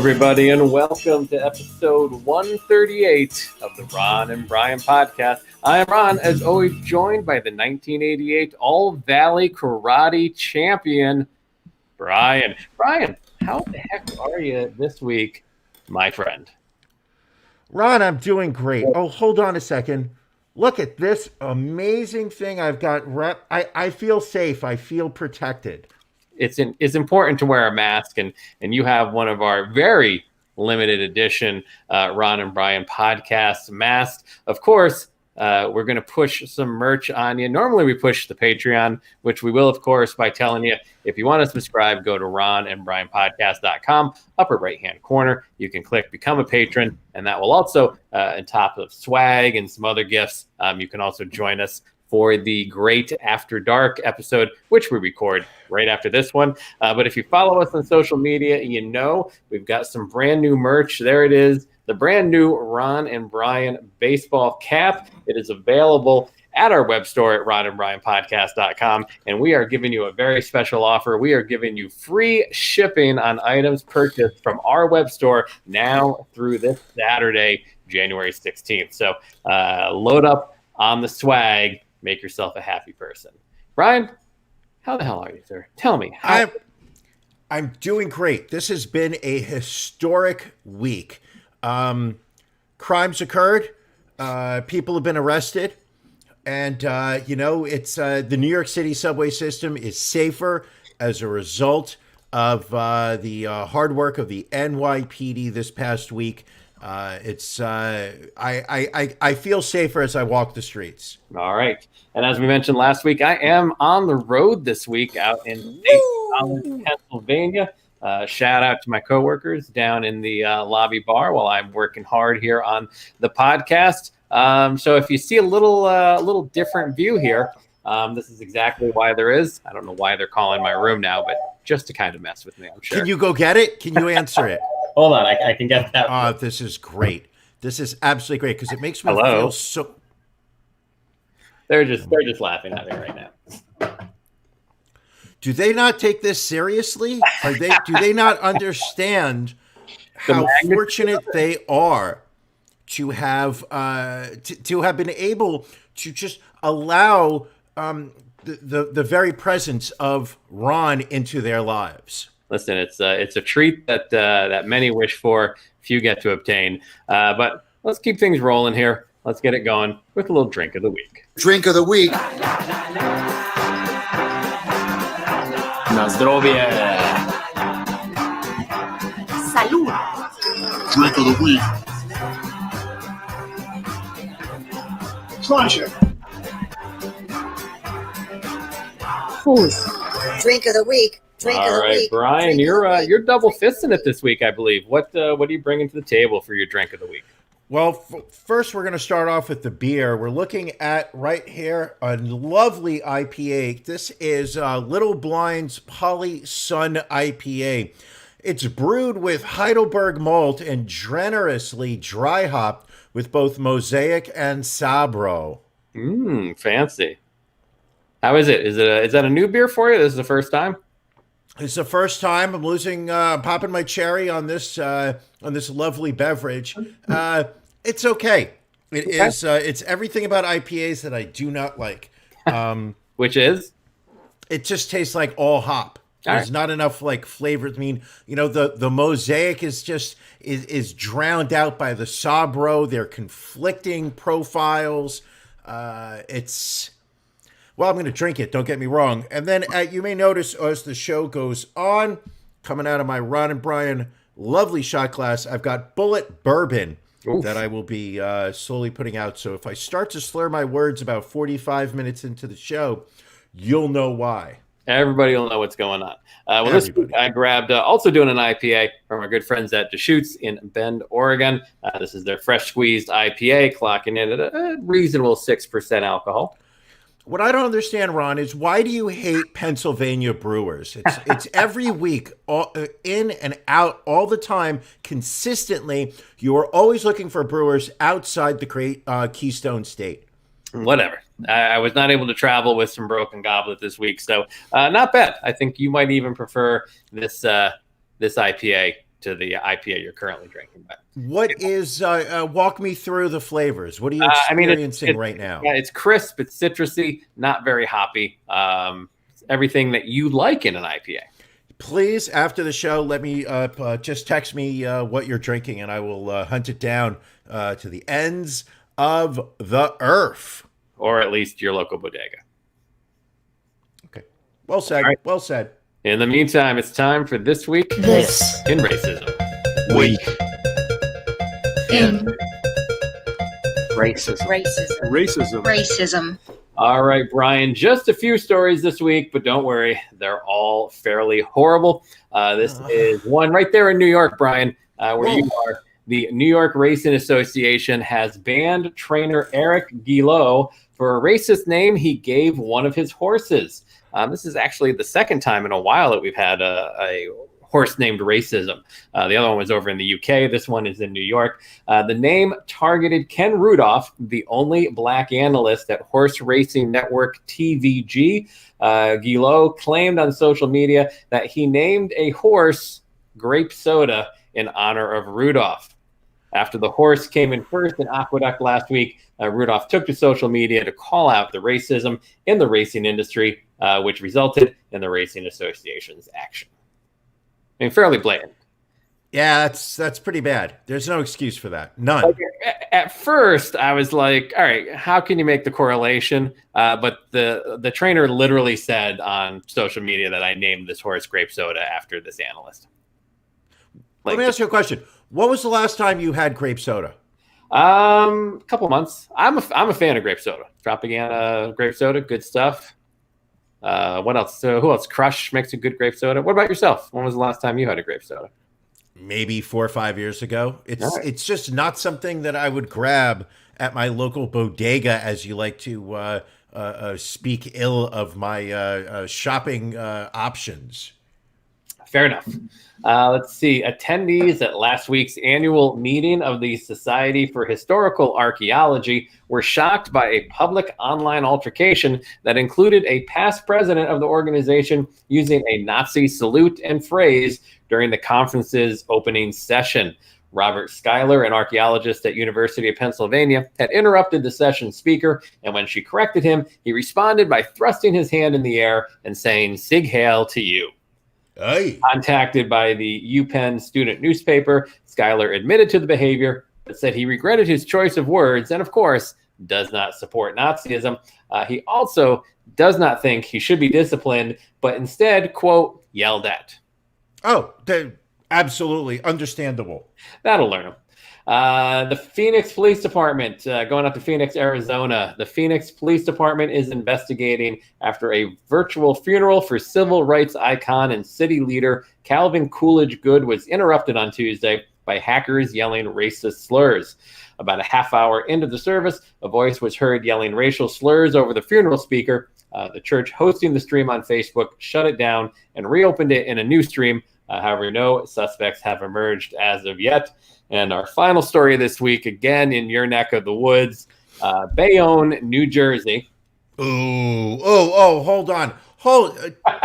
everybody, and welcome to episode 138 of the Ron and Brian podcast. I am Ron, as always, joined by the 1988 All-Valley Karate Champion, Brian. Brian, how the heck are you this week, my friend? Ron, I'm doing great. Oh, hold on a second. Look at this amazing thing I've got. I feel safe. I feel protected. It's important to wear a mask, and you have one of our very limited edition Ron and Brian podcast masks. Of course, we're going to push some merch on you. Normally, we push the Patreon, which we will, of course, by telling you, if you want to subscribe, go to ronandbrianpodcast.com, upper right-hand corner. You can click Become a Patron, and that will also, on top of swag and some other gifts, you can also join us for the Great After Dark episode, which we record right after this one. But if you follow us on social media, you know we've got some brand new merch. There it is, the brand new Ron and Brian baseball cap. It is available at our web store at ronandbrianpodcast.com, and we are giving you a very special offer. We are giving you free shipping on items purchased from our web store now through this Saturday, January 16th. So load up on the swag. Make yourself a happy person. Brian, how the hell are you, sir? Tell me. I'm doing great. This has been a historic week. Crimes occurred. People have been arrested. And, it's the New York City subway system is safer as a result of the hard work of the NYPD this past week. I feel safer as I walk the streets. All right. And as we mentioned last week, I am on the road this week out in St. Collins, Pennsylvania. Shout out to my coworkers down in the lobby bar while I'm working hard here on the podcast. So if you see a little different view here, this is exactly why there is. I don't know why they're calling my room now, but just to kind of mess with me, I'm sure. Can you go get it? Can you answer it? Hold on, I can get that. This is great. This is absolutely great because it makes me feel so. They're just laughing at me right now. Do they not take this seriously? Do they not understand how fortunate they are to have to have been able to just allow the very presence of Ron into their lives? Listen, it's a treat that many wish for, few get to obtain. But let's keep things rolling here. Let's get it going with a little drink of the week. Drink of the week. Na zdrowie. Salud. Drink of the week. Pleasure. Pause. Drink of the week. All right, Brian, you're double fisting it this week, I believe. What are you bringing to the table for your drink of the week? Well, first we're going to start off with the beer. We're looking at right here a lovely IPA. This is Little Blind's Poly Sun IPA. It's brewed with Heidelberg malt and generously dry hopped with both Mosaic and Sabro. Fancy. How is it? Is that a new beer for you? This is the first time? It's the first time I'm popping my cherry on this lovely beverage. It's okay. It is. It's everything about IPAs that I do not like. Which is? It just tastes like all hop. There's not enough like flavor. I mean, the Mosaic is just is drowned out by the Sabro. They're conflicting profiles. Well, I'm going to drink it. Don't get me wrong. And then you may notice as the show goes on, coming out of my Ron and Brian lovely shot glass, I've got Bullet Bourbon that I will be slowly putting out. So if I start to slur my words about 45 minutes into the show, you'll know why. Everybody will know what's going on. This week I grabbed, also doing an IPA from our good friends at Deschutes in Bend, Oregon. This is their fresh squeezed IPA, clocking in at a reasonable 6% alcohol. What I don't understand, Ron, is why do you hate Pennsylvania brewers? It's every week, in and out, all the time, consistently. You are always looking for brewers outside the great Keystone State. Whatever. I was not able to travel with some Broken Goblet this week, so not bad. I think you might even prefer this IPA to the IPA you're currently drinking. But what is walk me through the flavors? What are you experiencing right now? Yeah, it's crisp, it's citrusy, not very hoppy. Everything that you like in an IPA. Please, after the show, let me just text me what you're drinking, and I will hunt it down to the ends of the earth. Or at least your local bodega. Okay. Well said. Right. Well said. In the meantime, it's time for This Week in Racism. Week In racism. racism. All right, Brian, just a few stories this week, but don't worry, they're all fairly horrible. This is one right there in New York, Brian, where you are. The New York Racing Association has banned trainer Eric Guillo for a racist name he gave one of his horses. This is actually the second time in a while that we've had a horse named Racism. The other one was over in the UK. This one is in New York. The name targeted Ken Rudolph, the only black analyst at horse racing network TVG. Guillo claimed on social media that he named a horse Grape Soda in honor of Rudolph. After the horse came in first in Aqueduct last week, Rudolph took to social media to call out the racism in the racing industry, which resulted in the Racing Association's action. I mean, fairly blatant. Yeah, that's pretty bad. There's no excuse for that. None. Okay. At first, I was like, all right, how can you make the correlation? But the trainer literally said on social media that I named this horse Grape Soda after this analyst. Let me ask you a question. When was the last time you had grape soda? A couple months. I'm a fan of grape soda. Tropicana grape soda, good stuff. What else? Who else? Crush makes a good grape soda. What about yourself? When was the last time you had a grape soda? Maybe 4 or 5 years ago. It's just not something that I would grab at my local bodega, as you like to speak ill of my shopping options. Fair enough. Let's see. Attendees at last week's annual meeting of the Society for Historical Archaeology were shocked by a public online altercation that included a past president of the organization using a Nazi salute and phrase during the conference's opening session. Robert Schuyler, an archaeologist at University of Pennsylvania, had interrupted the session speaker, and when she corrected him, he responded by thrusting his hand in the air and saying, "Sig Heil to you." Hey. Contacted by the UPenn student newspaper, Schuyler admitted to the behavior, but said he regretted his choice of words and, of course, does not support Nazism. He also does not think he should be disciplined, but instead, quote, yelled at. Oh, absolutely understandable. That'll learn him. The Phoenix Police Department, going up to Phoenix, Arizona. The Phoenix Police Department is investigating after a virtual funeral for civil rights icon and city leader Calvin Coolidge Good was interrupted on Tuesday by hackers yelling racist slurs. About a half hour into the service, a voice was heard yelling racial slurs over the funeral speaker. The church hosting the stream on Facebook shut it down and reopened it in a new stream. However, no suspects have emerged as of yet. And our final story this week, again in your neck of the woods, Bayonne, New Jersey. Hold on.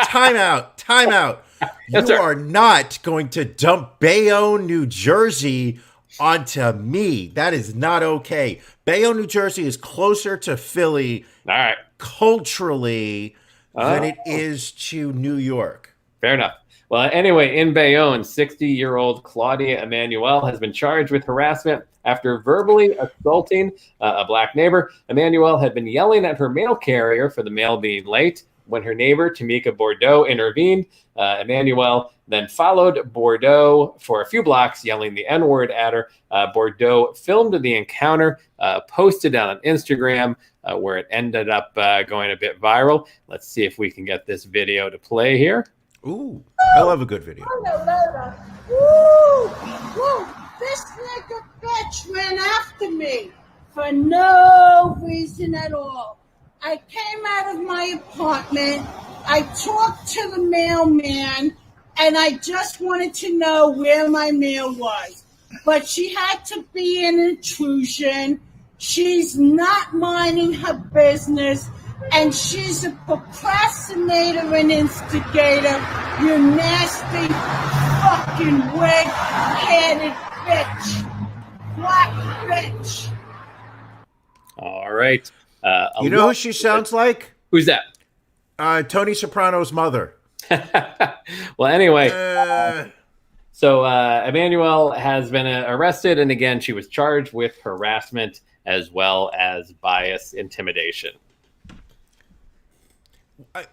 Time out. You are not going to dump Bayonne, New Jersey onto me. That is not okay. Bayonne, New Jersey is closer to Philly culturally than it is to New York. Fair enough. Well, anyway, in Bayonne, 60-year-old Claudia Emanuel has been charged with harassment after verbally assaulting a black neighbor. Emanuel had been yelling at her mail carrier for the mail being late. When her neighbor, Tamika Bordeaux, intervened, Emanuel then followed Bordeaux for a few blocks, yelling the N-word at her. Bordeaux filmed the encounter, posted it on Instagram, where it ended up going a bit viral. Let's see if we can get this video to play here. Ooh, I love a good video. Woo! This nigga bitch ran after me for no reason at all. I came out of my apartment, I talked to the mailman, and I just wanted to know where my mail was. But she had to be an intrusion. She's not minding her business. And she's a procrastinator and instigator. You nasty fucking wig-headed bitch. Black bitch. All right. You know who she sounds like? Who's that? Tony Soprano's mother. Well, anyway, so Emmanuel has been arrested, and again, she was charged with harassment as well as bias intimidation.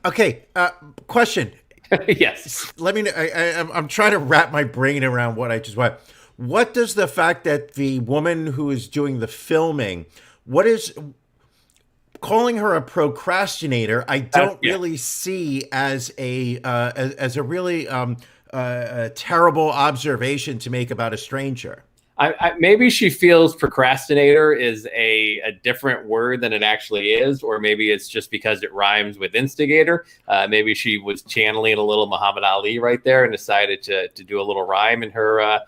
Okay, question. Yes. Let me. I'm trying to wrap my brain around what I just want. What does the fact that the woman who is doing the filming, what is calling her a procrastinator? I don't really see as a really terrible observation to make about a stranger. Maybe she feels procrastinator is a different word than it actually is, or maybe it's just because it rhymes with instigator. Maybe she was channeling a little Muhammad Ali right there and decided to do a little rhyme in her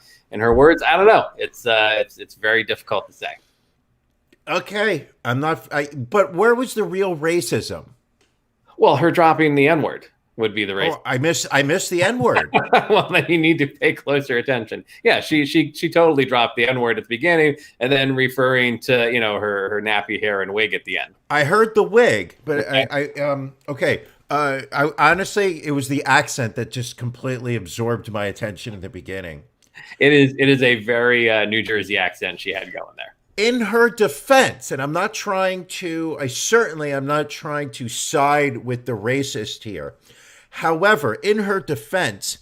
words. I don't know. It's very difficult to say. Okay, but where was the real racism? Well, her dropping the N-word would be the racism. Oh, I miss the N-word. Well, then you need to pay closer attention. Yeah, she totally dropped the N-word at the beginning, and then referring to her nappy hair and wig at the end. I heard the wig, but okay. I honestly, it was the accent that just completely absorbed my attention in the beginning. It is a very New Jersey accent she had going there. In her defense, and I'm not trying to side with the racist here. However, in her defense,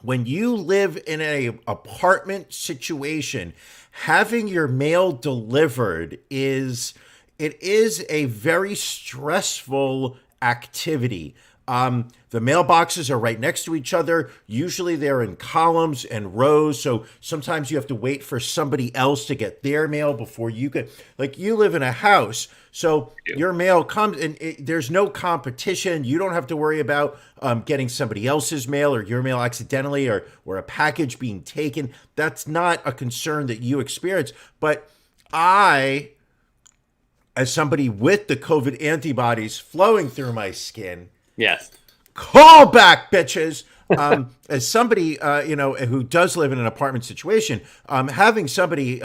when you live in an apartment situation, having your mail delivered is a very stressful activity. The mailboxes are right next to each other. Usually they're in columns and rows. So sometimes you have to wait for somebody else to get their mail before you can. Like, you live in a house, so your mail comes and there's no competition. You don't have to worry about getting somebody else's mail or your mail accidentally or a package being taken. That's not a concern that you experience. But I, as somebody with the COVID antibodies flowing through my skin, yes. Call back, bitches. As somebody, who does live in an apartment situation, having somebody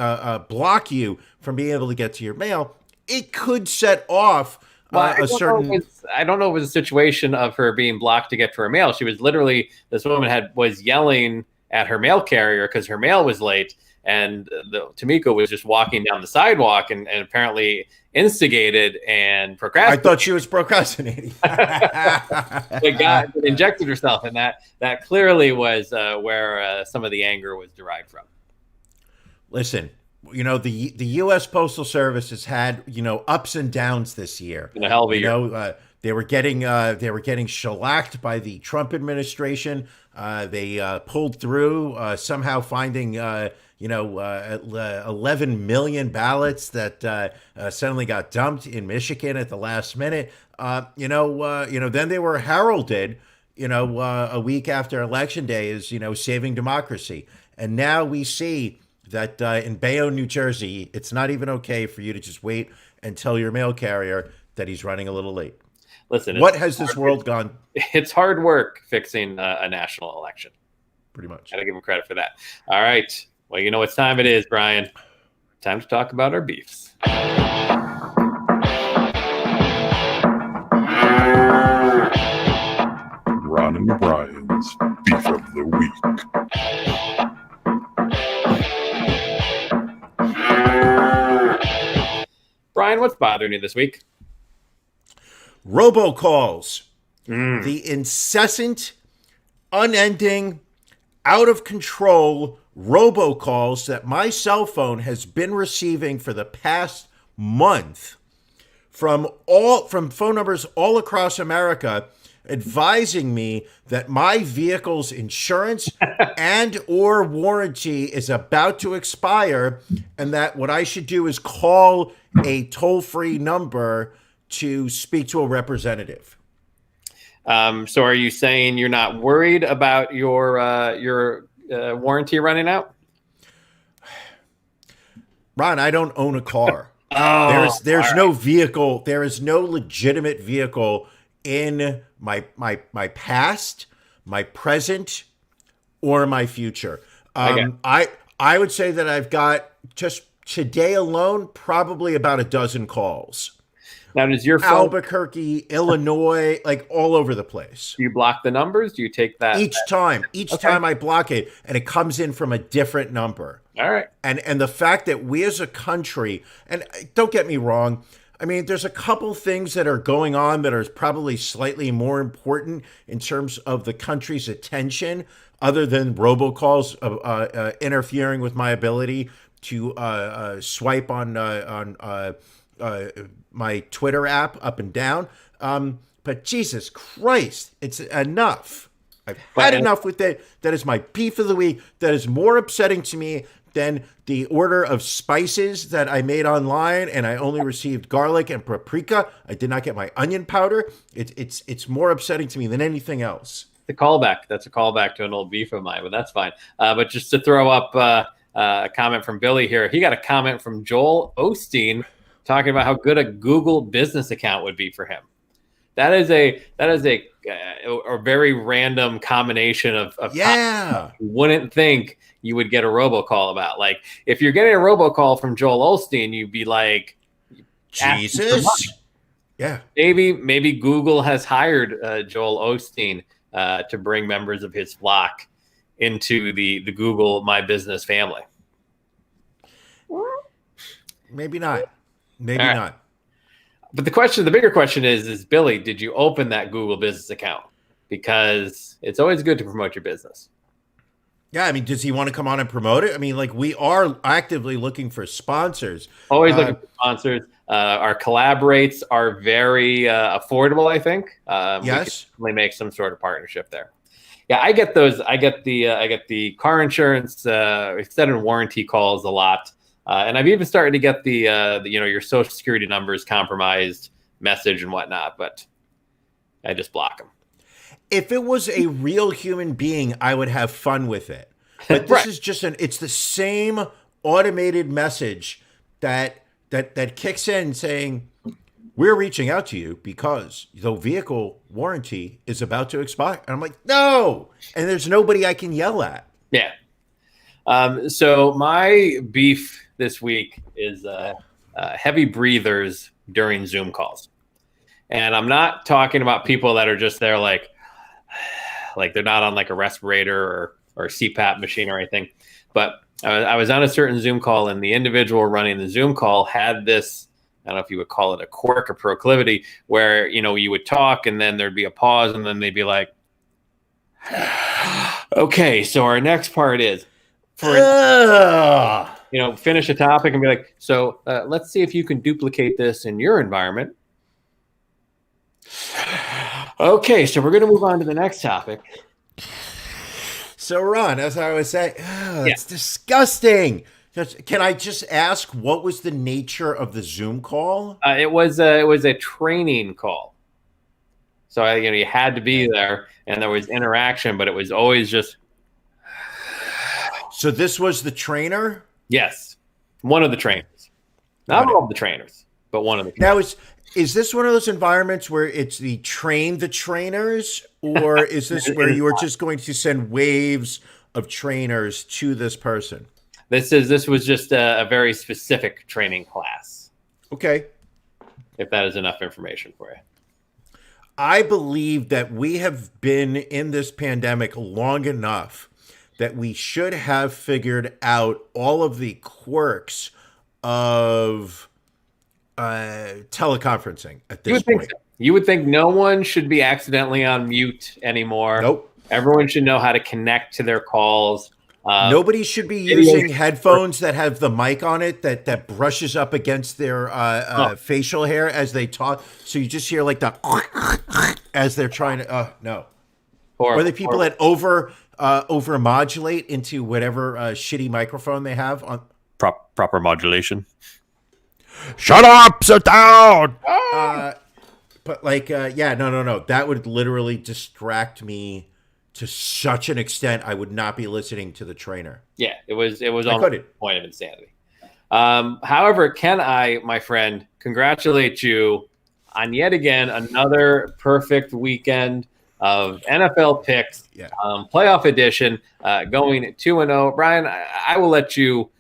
block you from being able to get to your mail, it could set off a certain. I don't know if it was a situation of her being blocked to get to her mail. She was literally, this woman was yelling at her mail carrier because her mail was late. And Tamiko was just walking down the sidewalk and apparently instigated and procrastinated. I thought she was procrastinating. Injected herself, and that clearly was where some of the anger was derived from. Listen, the U.S. Postal Service has had ups and downs this year. In a hell of a year. They were getting shellacked by the Trump administration. They pulled through, somehow finding 11 million ballots that suddenly got dumped in Michigan at the last minute. Then they were heralded, a week after Election Day as, saving democracy. And now we see that in Bayonne, New Jersey, it's not even okay for you to just wait and tell your mail carrier that he's running a little late. Listen, what has this world gone? It's hard work fixing a national election. Pretty much. Gotta give him credit for that. All right. Well, you know what time it is, Brian. Time to talk about our beefs. Ron and Brian's Beef of the Week. Brian, what's bothering you this week? Robocalls. The incessant, unending, out of control robocalls that my cell phone has been receiving for the past month from phone numbers all across America advising me that my vehicle's insurance and or warranty is about to expire and that what I should do is call a toll-free number to speak to a representative. So are you saying you're not worried about your warranty running out? Ron, I don't own a car. There's no vehicle. There is no legitimate vehicle in my past, my present, or my future. Okay. I would say that I've got just today alone probably about a dozen calls. Now, does your phone, Albuquerque, Illinois, like all over the place. do you block the numbers? Do you take that? Each time I block it, and it comes in from a different number. All right. And the fact that we as a country, and don't get me wrong, I mean, there's a couple things that are going on that are probably slightly more important in terms of the country's attention, other than robocalls interfering with my ability to swipe on my Twitter app up and down. But Jesus Christ, it's enough. I've had enough with that. That is my beef of the week. That is more upsetting to me than the order of spices that I made online, and I only received garlic and paprika. I did not get my onion powder. It's more upsetting to me than anything else. The callback. That's a callback to an old beef of mine, but that's fine. But just to throw up a comment from Billy here, he got a comment from Joel Osteen talking about how good a Google business account would be for him. That is a very random combination of yeah. You wouldn't think you would get a robocall about. Like, if you're getting a robocall from Joel Osteen, you'd be like, Jesus. Yeah. Maybe Google has hired Joel Osteen to bring members of his flock into the Google My Business family. Maybe not. Maybe not. But the bigger question is Billy, did you open that Google business account? Because it's always good to promote your business. Yeah, I mean, does he want to come on and promote it? I mean, like, we are actively looking for sponsors. Always looking for sponsors. Our collaborates are very affordable, I think. Yes. We can make some sort of partnership there. Yeah, I get those. I get the car insurance extended warranty calls a lot. And I've even started to get the your social security numbers compromised message and whatnot, but I just block them. If it was a real human being, I would have fun with it. But this Right. is just it's the same automated message that kicks in saying, we're reaching out to you because the vehicle warranty is about to expire. And I'm like, no. And there's nobody I can yell at. Yeah. So my beef this week is heavy breathers during Zoom calls. And I'm not talking about people that are just there like they're not on like a respirator or a CPAP machine or anything. But I was on a certain Zoom call, and the individual running the Zoom call had this, I don't know if you would call it a quirk or proclivity, where, you would talk and then there'd be a pause and then they'd be like, okay, so our next part is finish a topic and be like, so let's see if you can duplicate this in your environment. Okay, so we're going to move on to the next topic. So, Ron, as I was saying, it's disgusting. Can I just ask, what was the nature of the Zoom call? It was a training call. So you had to be there, and there was interaction, but it was always just. So this was the trainer? Yes, one of the trainers. Not all of the trainers, but one of the trainers. Now, is this one of those environments where it's the trainers, or is this where you are just going to send waves of trainers to this person? This was just a very specific training class. Okay. If that is enough information for you. I believe that we have been in this pandemic long enough that we should have figured out all of the quirks of teleconferencing at this point. So. You would think no one should be accidentally on mute anymore. Nope. Everyone should know how to connect to their calls. Nobody should be using headphones that have the mic on it that brushes up against their facial hair as they talk. So you just hear like the as they're trying to. No. Or the people that over modulate into whatever shitty microphone they have on. Proper modulation. Shut up! Sit down! But like, no. That would literally distract me to such an extent. I would not be listening to the trainer. Yeah, it was on the point of insanity. However, can I, my friend, congratulate you on yet again another perfect weekend of NFL picks, Yeah. playoff edition, going 2-0. Brian, I will let you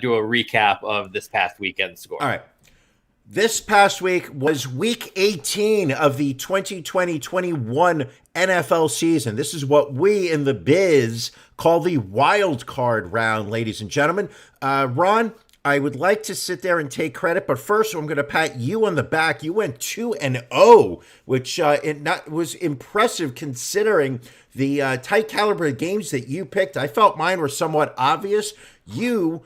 do a recap of this past weekend score. All right. This past week was week 18 of the 2020-21 NFL season. This is what we in the biz call the wild card round, ladies and gentlemen. Ron, I would like to sit there and take credit, but first I'm going to pat you on the back. You went 2-0, which was impressive considering the tight caliber games that you picked. I felt mine were somewhat obvious. You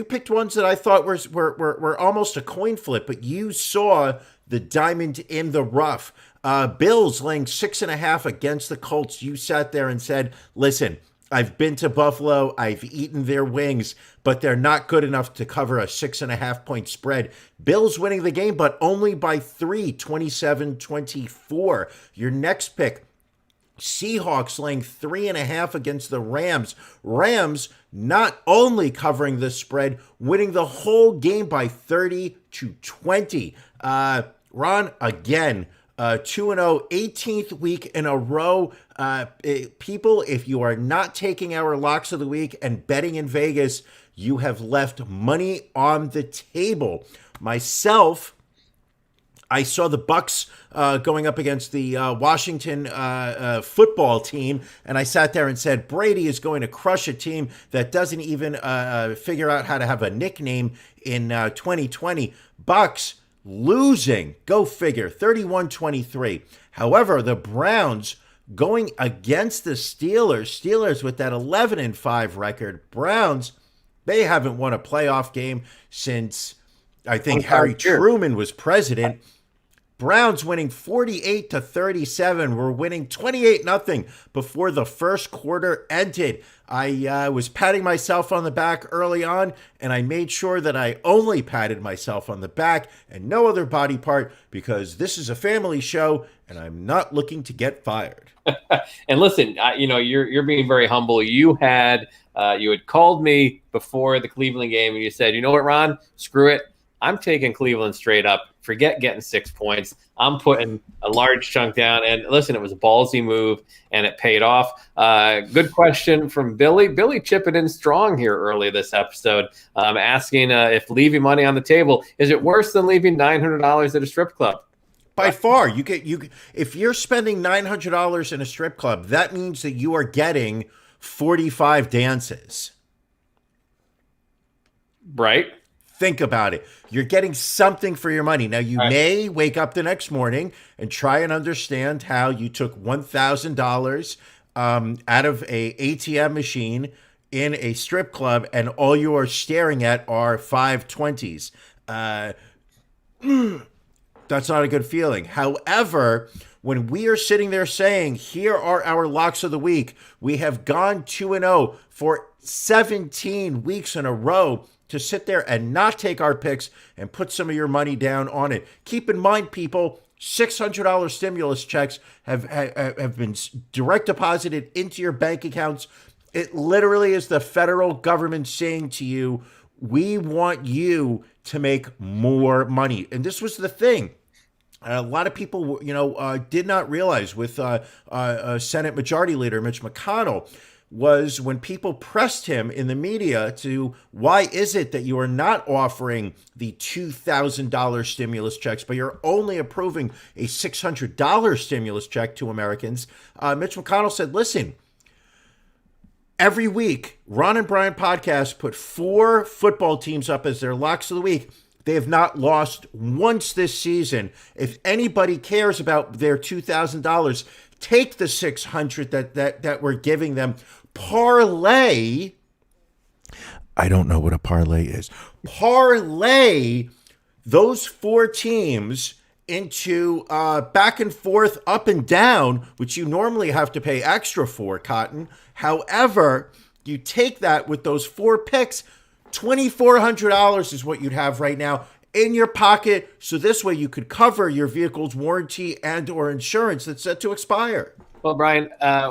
picked ones that I thought were almost a coin flip, but you saw the diamond in the rough. Bills laying 6.5 against the Colts. You sat there and said, listen, I've been to Buffalo. I've eaten their wings, but they're not good enough to cover a 6.5 point spread. Bills winning the game, but only by 3, 27-24. Your next pick, Seahawks laying 3.5 against the Rams. Rams not only covering the spread, winning the whole game by 30-20. Ron, again, 2-0, 18th week in a row. People, if you are not taking our locks of the week and betting in Vegas, you have left money on the table. Myself, I saw the Bucks going up against the Washington football team, and I sat there and said, Brady is going to crush a team that doesn't even figure out how to have a nickname in 2020. Bucks losing, go figure, 31-23. However, the Browns going against the Steelers with that 11-5 record. Browns, they haven't won a playoff game since, I think, Harry Truman was president. Browns winning 48-37. We're winning 28-0 before the first quarter ended. I was patting myself on the back early on, and I made sure that I only patted myself on the back and no other body part, because this is a family show and I'm not looking to get fired. And listen, you're being very humble. You had called me before the Cleveland game, and you said, you know what, Ron, screw it. I'm taking Cleveland straight up. Forget getting 6 points. I'm putting a large chunk down. And listen, it was a ballsy move, and it paid off. Good question from Billy. Billy chipping in strong here early this episode, asking if leaving money on the table, is it worse than leaving $900 at a strip club? By far, if you're spending $900 in a strip club, that means that you are getting 45 dances. Right? Think about it. You're getting something for your money. Now, you may wake up the next morning and try and understand how you took $1,000 out of a ATM machine in a strip club, and all you are staring at are 520s. That's not a good feeling. However, when we are sitting there saying, here are our locks of the week, we have gone 2-0 for 17 weeks in a row to sit there and not take our picks and put some of your money down on it. Keep in mind, people, $600 stimulus checks have been direct deposited into your bank accounts. It literally is the federal government saying to you, we want you to make more money. And this was the thing. A lot of people, did not realize with Senate Majority Leader Mitch McConnell, was when people pressed him in the media to, why is it that you are not offering the $2,000 stimulus checks, but you're only approving a $600 stimulus check to Americans? Mitch McConnell said, listen, every week, Ron and Brian podcast put 4 football teams up as their locks of the week. They have not lost once this season. If anybody cares about their $2,000, take the $600 that we're giving them. Parlay. I don't know what a parlay is. Parlay those 4 teams into back and forth, up and down, which you normally have to pay extra for, Cotton. However, you take that with those 4 picks, $2,400 is what you'd have right now in your pocket. So this way you could cover your vehicle's warranty and or insurance that's set to expire. Well, Brian,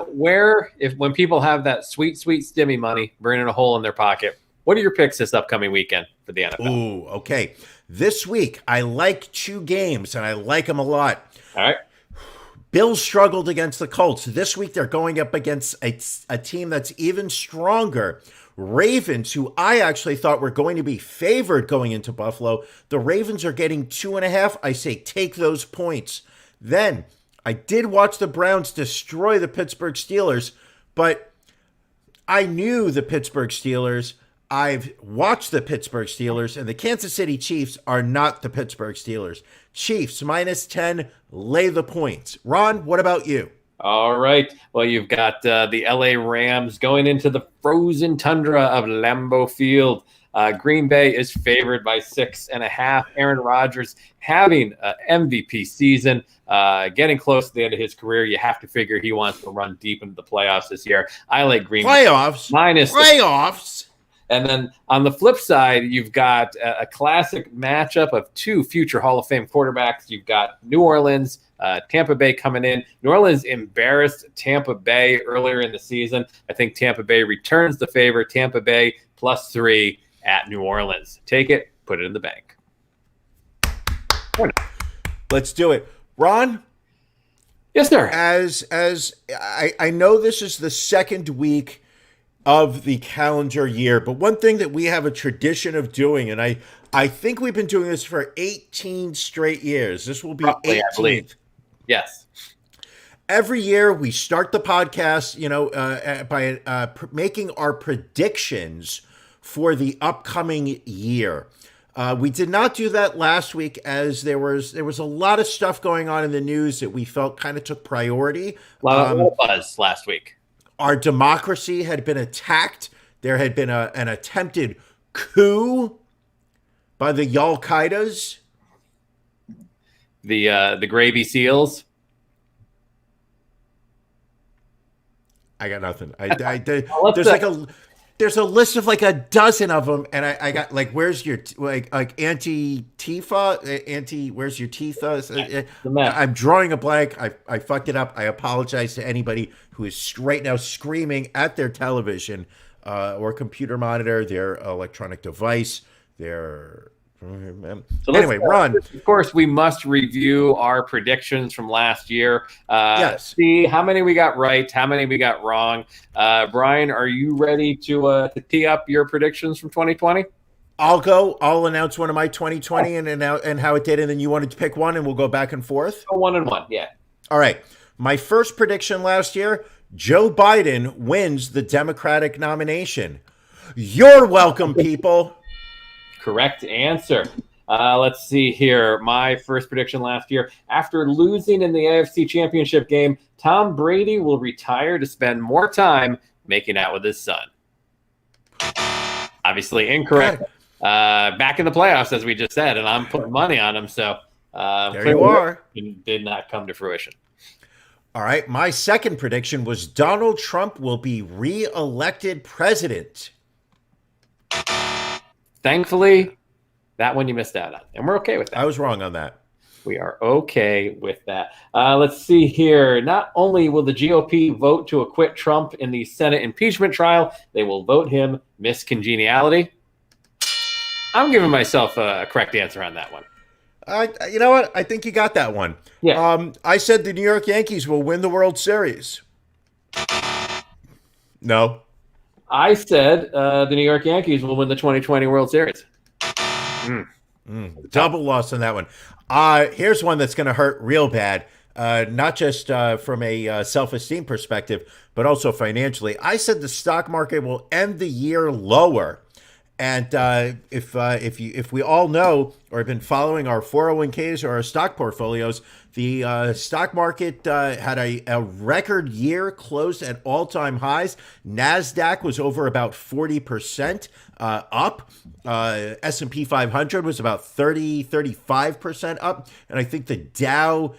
when people have that sweet, sweet stimmy money burning a hole in their pocket, what are your picks this upcoming weekend for the NFL? Ooh, okay. This week, I like 2 games, and I like them a lot. All right. Bills struggled against the Colts. This week they're going up against a team that's even stronger. Ravens, who I actually thought were going to be favored going into Buffalo. The Ravens are getting 2.5. I say take those points. Then I did watch the Browns destroy the Pittsburgh Steelers, but I knew the Pittsburgh Steelers. I've watched the Pittsburgh Steelers, and the Kansas City Chiefs are not the Pittsburgh Steelers. Chiefs -10, lay the points. Ron, what about you? All right. Well, you've got the LA Rams going into the frozen tundra of Lambeau Field. Green Bay is favored by 6.5. Aaron Rodgers having an MVP season, getting close to the end of his career. You have to figure he wants to run deep into the playoffs this year. I like Green Bay Playoffs. And then on the flip side, you've got a classic matchup of two future Hall of Fame quarterbacks. You've got New Orleans, Tampa Bay coming in. New Orleans embarrassed Tampa Bay earlier in the season. I think Tampa Bay returns the favor. Tampa Bay +3 at New Orleans. Take it, put it in the bank. Let's do it. Ron? Yes, sir. As I know this is the second week of the calendar year, but one thing that we have a tradition of doing, and I think we've been doing this for 18 straight years. This will be Roughly, 18th. I believe. Yes. Every year we start the podcast, by making our predictions for the upcoming year. We did not do that last week as there was a lot of stuff going on in the news that we felt kind of took priority. A lot of buzz last week. Our democracy had been attacked. There had been an attempted coup by the Al-Qaedas. The Gravy Seals. I got nothing. There's a list of like a dozen of them, and I got like, where's your like Anti-Tifa? Where's your Tifa? I'm drawing a blank. I fucked it up. I apologize to anybody who is right now screaming at their television or computer monitor, their electronic device, their. Anyway, Ron. Of course, we must review our predictions from last year. Yes. See how many we got right, how many we got wrong. Brian, are you ready to tee up your predictions from 2020? I'll go. I'll announce one of my 2020 and how it did, and then you wanted to pick one, and we'll go back and forth. 1-1, yeah. All right. My first prediction last year: Joe Biden wins the Democratic nomination. You're welcome, people. Correct answer. Let's see here. My first prediction last year: after losing in the AFC Championship game, Tom Brady will retire to spend more time making out with his son. Obviously incorrect. Okay. Back in the playoffs, as we just said, and I'm putting money on him. So there you are. Did not come to fruition. All right. My second prediction was Donald Trump will be re-elected president. Thankfully, that one you missed out on, and we're okay with that. I was wrong on that. We are okay with that. Let's see here. Not only will the GOP vote to acquit Trump in the Senate impeachment trial, they will vote him Miss Congeniality. I'm giving myself a correct answer on that one. You know what? I think you got that one. Yeah. I said the New York Yankees will win the World Series. No. I said the New York Yankees will win the 2020 World Series. Double loss on that one. Here's one that's going to hurt real bad, not just from a self-esteem perspective, but also financially. I said the stock market will end the year lower. And if we all know or have been following our 401ks or our stock portfolios, the stock market had a record year, closed at all-time highs. NASDAQ was over about 40% up. S&P 500 was about 35% up. And I think the Dow,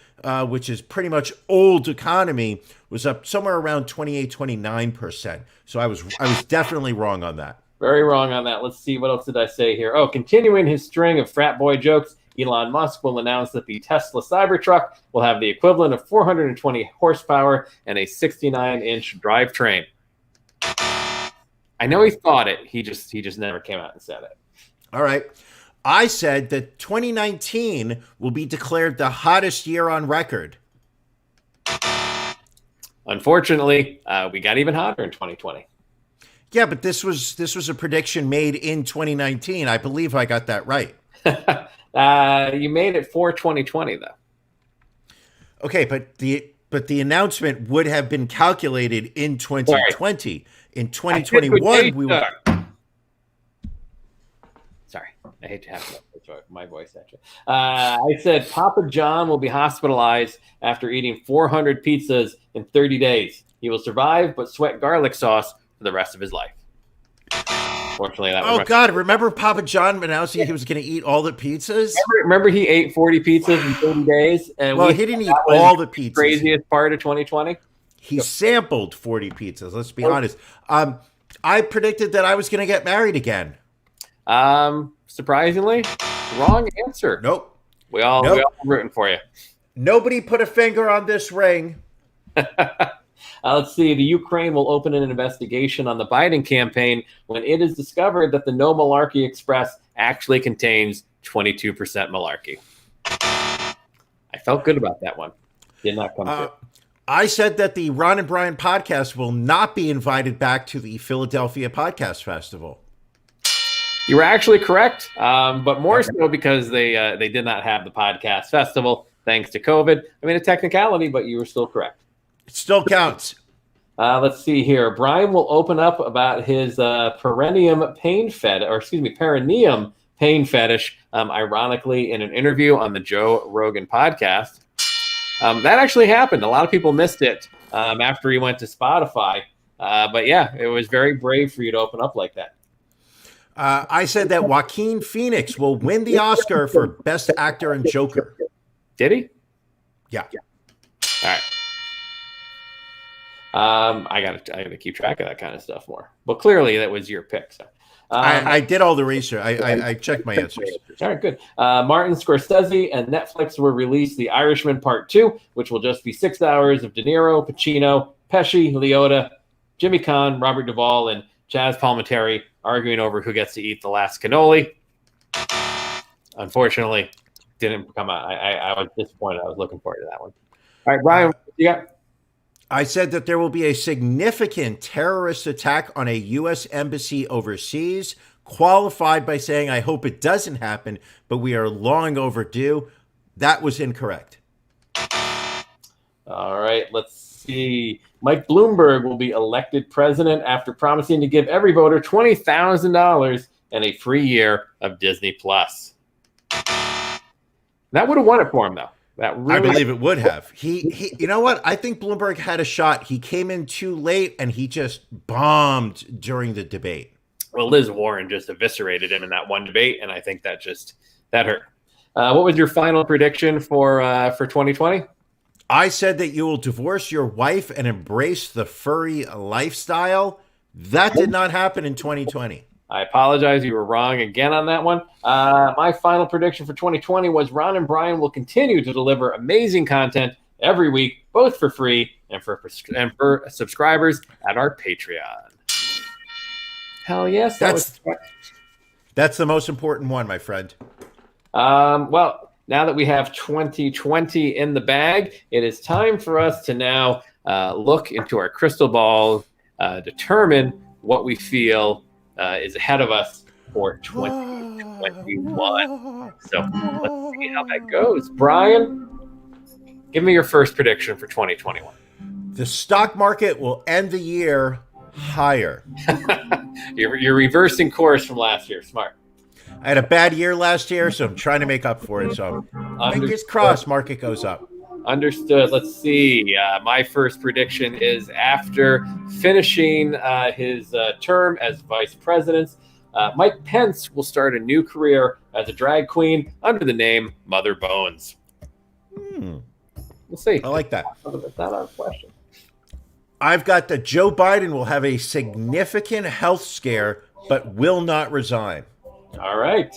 which is pretty much old economy, was up somewhere around 29%. So I was definitely wrong on that. Very wrong on that. Let's see. What else did I say here? Oh, continuing his string of frat boy jokes, Elon Musk will announce that the Tesla Cybertruck will have the equivalent of 420 horsepower and a 69-inch drivetrain. I know he thought it. He just never came out and said it. All right. I said that 2019 will be declared the hottest year on record. Unfortunately, we got even hotter in 2020. Yeah, but this was a prediction made in 2019. I believe I got that right. You made it for 2020, though. Okay, but the announcement would have been calculated in 2020. Sorry. In 2021, we were. Sorry, I hate to have to throw my voice at you. I said Papa John will be hospitalized after eating 400 pizzas in 30 days. He will survive, but sweat garlic sauce for the rest of his life. Fortunately, that. Oh God! Remember Papa John announcing he was going to eat all the pizzas? Remember he ate 40 pizzas in 30 days, and he didn't eat all the pizzas. Craziest part of 2020. He sampled 40 pizzas. Let's be honest. I predicted that I was going to get married again. Surprisingly, wrong answer. Nope. We all rooting for you. Nobody put a finger on this ring. Let's see. The Ukraine will open an investigation on the Biden campaign when it is discovered that the No Malarkey Express actually contains 22% malarkey. I felt good about that one. Did not come through. I said that the Ron and Brian podcast will not be invited back to the Philadelphia Podcast Festival. You were actually correct, but more so because they did not have the podcast festival thanks to COVID. I mean, a technicality, but you were still correct. It still counts. Let's see here. Brian will open up about his perineum pain fetish, ironically, in an interview on the Joe Rogan podcast. That actually happened. A lot of people missed it after he went to Spotify. But yeah, it was very brave for you to open up like that. I said that Joaquin Phoenix will win the Oscar for Best Actor in Joker. Did he? Yeah. All right. I gotta keep track of that kind of stuff more. But clearly, that was your pick. So I did all the research. I checked my answers. All right, good. Martin Scorsese and Netflix will release The Irishman Part 2, which will just be 6 hours of De Niro, Pacino, Pesci, Liotta, Jimmy Caan, Robert Duvall, and Chaz Palminteri arguing over who gets to eat the last cannoli. Unfortunately, didn't come out. I was disappointed. I was looking forward to that one. All right, Brian, what you got? I said that there will be a significant terrorist attack on a U.S. embassy overseas, qualified by saying, I hope it doesn't happen, but we are long overdue. That was incorrect. All right, let's see. Mike Bloomberg will be elected president after promising to give every voter $20,000 and a free year of Disney+. That would have won it for him, though. I believe it would have. He, you know what? I think Bloomberg had a shot. He came in too late, and he just bombed during the debate. Well, Liz Warren just eviscerated him in that one debate, and I think that hurt. What was your final prediction for 2020? I said that you will divorce your wife and embrace the furry lifestyle. That did not happen in 2020. I apologize. You were wrong again on that one. My final prediction for 2020 was Ron and Brian will continue to deliver amazing content every week, both for free and for subscribers at our Patreon. Hell yes. That's the most important one, my friend. Well, now that we have 2020 in the bag, it is time for us to now look into our crystal ball, determine what we feel is ahead of us for 2021. So let's see how that goes. Brian, give me your first prediction for 2021. The stock market will end the year higher. You're reversing course from last year. Smart. I had a bad year last year, so I'm trying to make up for it. So fingers crossed, market goes up. Understood. Let's see. My first prediction is after finishing his term as vice president, Mike Pence will start a new career as a drag queen under the name Mother Bones. We'll see. I like that. That's not our question. I've got that Joe Biden will have a significant health scare, but will not resign. All right.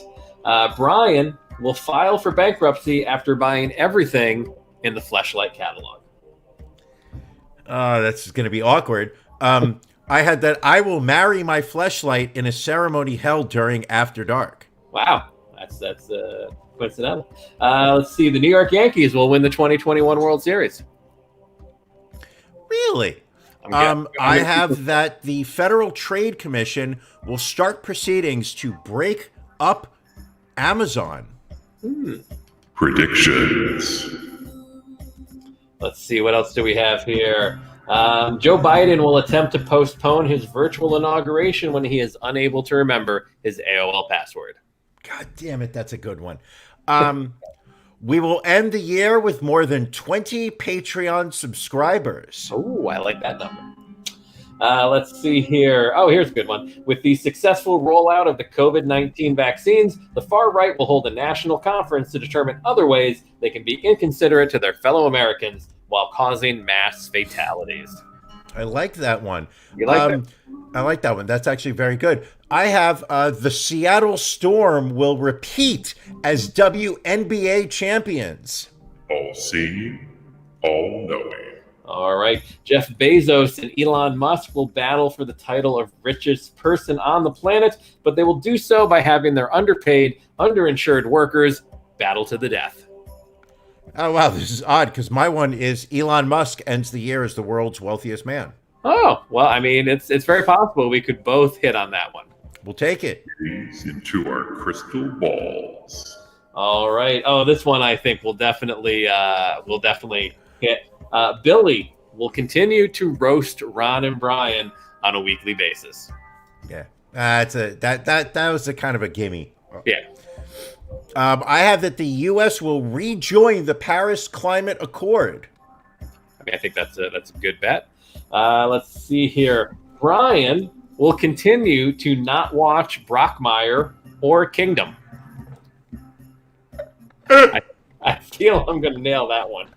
Brian will file for bankruptcy after buying everything in the Fleshlight catalog. That's going to be awkward. I had that I will marry my Fleshlight in a ceremony held during After Dark. Wow. That's coincidental. Let's see. The New York Yankees will win the 2021 World Series. Really? I'm I have that the Federal Trade Commission will start proceedings to break up Amazon. Predictions. Let's see, what else do we have here? Joe Biden will attempt to postpone his virtual inauguration when he is unable to remember his AOL password. God damn it, that's a good one. We will end the year with more than 20 Patreon subscribers. Oh, I like that number. Let's see here. Oh, here's a good one. With the successful rollout of the COVID-19 vaccines, the far right will hold a national conference to determine other ways they can be inconsiderate to their fellow Americans while causing mass fatalities. I like that one. You like that? I like that one. That's actually very good. I have the Seattle Storm will repeat as WNBA champions. All seeing, all knowing. All right. Jeff Bezos and Elon Musk will battle for the title of richest person on the planet, but they will do so by having their underpaid, underinsured workers battle to the death. Oh, wow. This is odd because my one is Elon Musk ends the year as the world's wealthiest man. Oh, well, I mean, it's very possible we could both hit on that one. We'll take it. Gaze into our crystal balls. All right. Oh, this one I think will definitely hit. Billy will continue to roast Ron and Brian on a weekly basis. Yeah, that was a kind of a gimme. Yeah. I have that the U.S. will rejoin the Paris Climate Accord. I mean, I think that's a good bet. Let's see here. Brian will continue to not watch Brockmire or Kingdom. I feel I'm going to nail that one.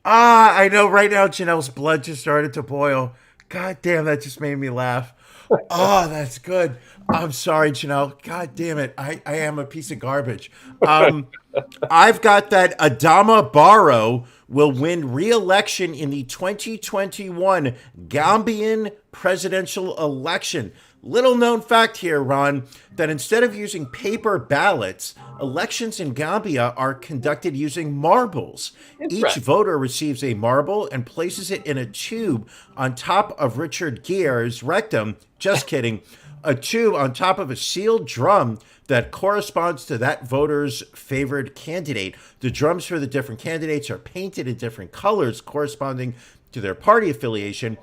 I know right now Janelle's blood just started to boil. God damn, that just made me laugh. Oh, that's good. I'm sorry, Janelle. God damn it. I am a piece of garbage. I've got that Adama Barrow will win re-election in the 2021 Gambian presidential election. Little known fact here, Ron, that instead of using paper ballots, elections in Gambia are conducted using marbles. Each voter receives a marble and places it in a tube on top of Richard Gere's rectum. Just kidding. A tube on top of a sealed drum that corresponds to that voter's favored candidate. The drums for the different candidates are painted in different colors corresponding to their party affiliation,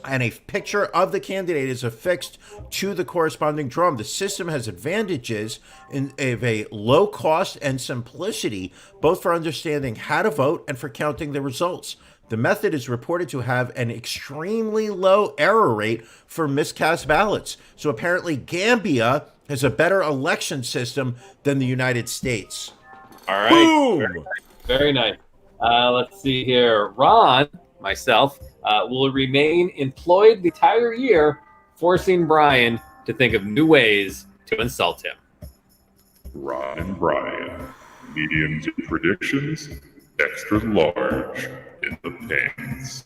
and a picture of the candidate is affixed to the corresponding drum. The system has advantages of a low cost and simplicity, both for understanding how to vote and for counting the results. The method is reported to have an extremely low error rate for miscast ballots. So apparently Gambia has a better election system than the United States. All right. Boom! Very nice. Let's see here. Ron, myself, will remain employed the entire year, forcing Brian to think of new ways to insult him. Ron and Brian. Medium to predictions, extra large in the pants.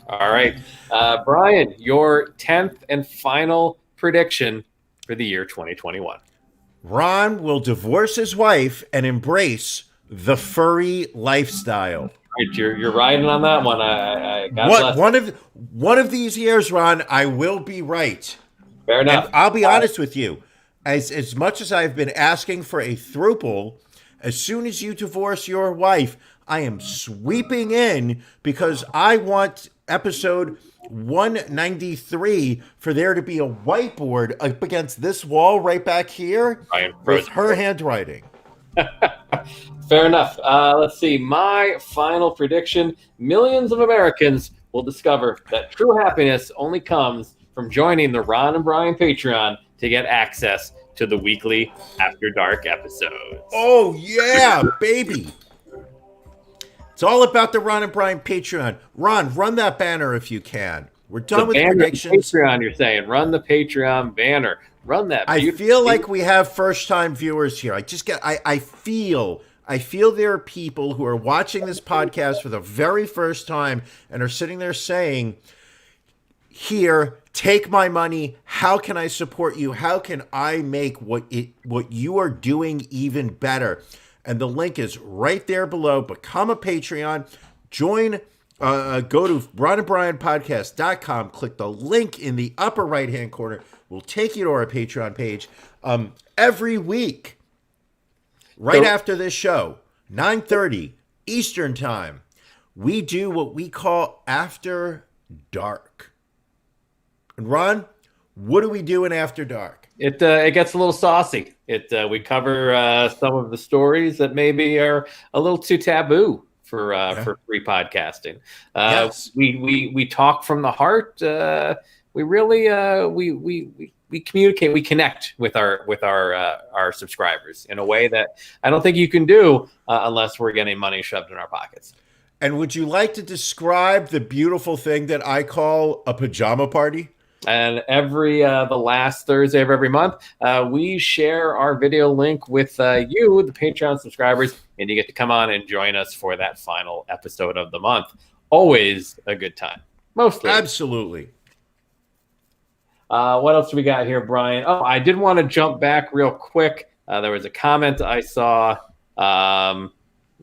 All right. Brian, your 10th and final prediction for the year 2021. Ron will divorce his wife and embrace the furry lifestyle. Right, you're riding on that one. God bless. One of these years, Ron, I will be right. Fair enough. And I'll be honest with you. As much as I've been asking for a throuple, as soon as you divorce your wife, I am sweeping in because I want episode 193 for there to be a whiteboard up against this wall right back here with her handwriting. Fair enough. Let's see. My final prediction: millions of Americans will discover that true happiness only comes from joining the Ron and Brian Patreon to get access to the weekly After Dark episodes. Oh, yeah, baby. It's all about the Ron and Brian Patreon. Ron, run that banner if you can. We're done with predictions. Patreon, you're saying. Run the Patreon banner. Run that. I feel like we have first-time viewers here. I feel there are people who are watching this podcast for the very first time and are sitting there saying, here, take my money. How can I support you? How can I make what you are doing even better? And the link is right there below. Become a Patreon. Join go to ronandbrianpodcast.com, click the link in the upper right-hand corner. We'll take you to our Patreon page. Every week, right after this show, 9:30 Eastern Time, we do what we call After Dark. And Ron, what do we do in After Dark? It gets a little saucy. We cover some of the stories that maybe are a little too taboo for free podcasting. Yes. We talk from the heart. We really we communicate. We connect with our subscribers in a way that I don't think you can do unless we're getting money shoved in our pockets. And would you like to describe the beautiful thing that I call a pajama party? And every the last Thursday of every month, we share our video link with you, the Patreon subscribers, and you get to come on and join us for that final episode of the month. Always a good time. Mostly. Absolutely. What else do we got here, Brian? Oh, I did want to jump back real quick. There was a comment I saw.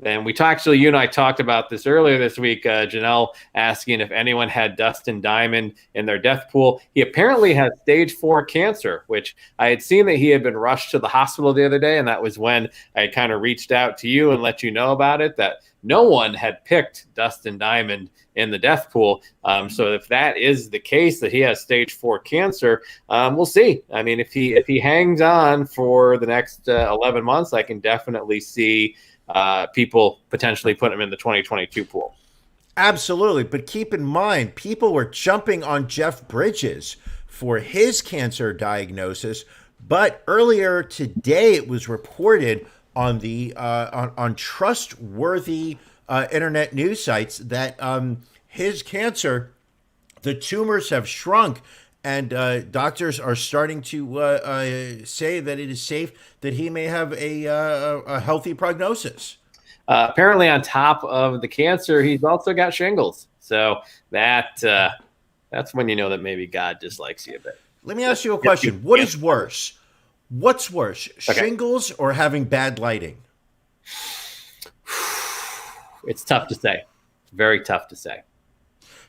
And you and I talked about this earlier this week. Janelle asking if anyone had Dustin Diamond in their death pool. He apparently has stage 4 cancer, which I had seen that he had been rushed to the hospital the other day. And that was when I kind of reached out to you and let you know about it, that no one had picked Dustin Diamond in the death pool. So if that is the case, that he has stage 4 cancer, we'll see. I mean, if he hangs on for the next 11 months, I can definitely see people potentially put him in the 2022 pool. Absolutely. But keep in mind, people were jumping on Jeff Bridges for his cancer diagnosis. But earlier today, it was reported on the on trustworthy internet news sites that his cancer, the tumors have shrunk. And doctors are starting to say that it is safe that he may have a healthy prognosis. Apparently, on top of the cancer, he's also got shingles. So that's when you know that maybe God dislikes you a bit. Let me ask you a question. What is worse? What's worse, shingles or having bad lighting? It's tough to say. Very tough to say.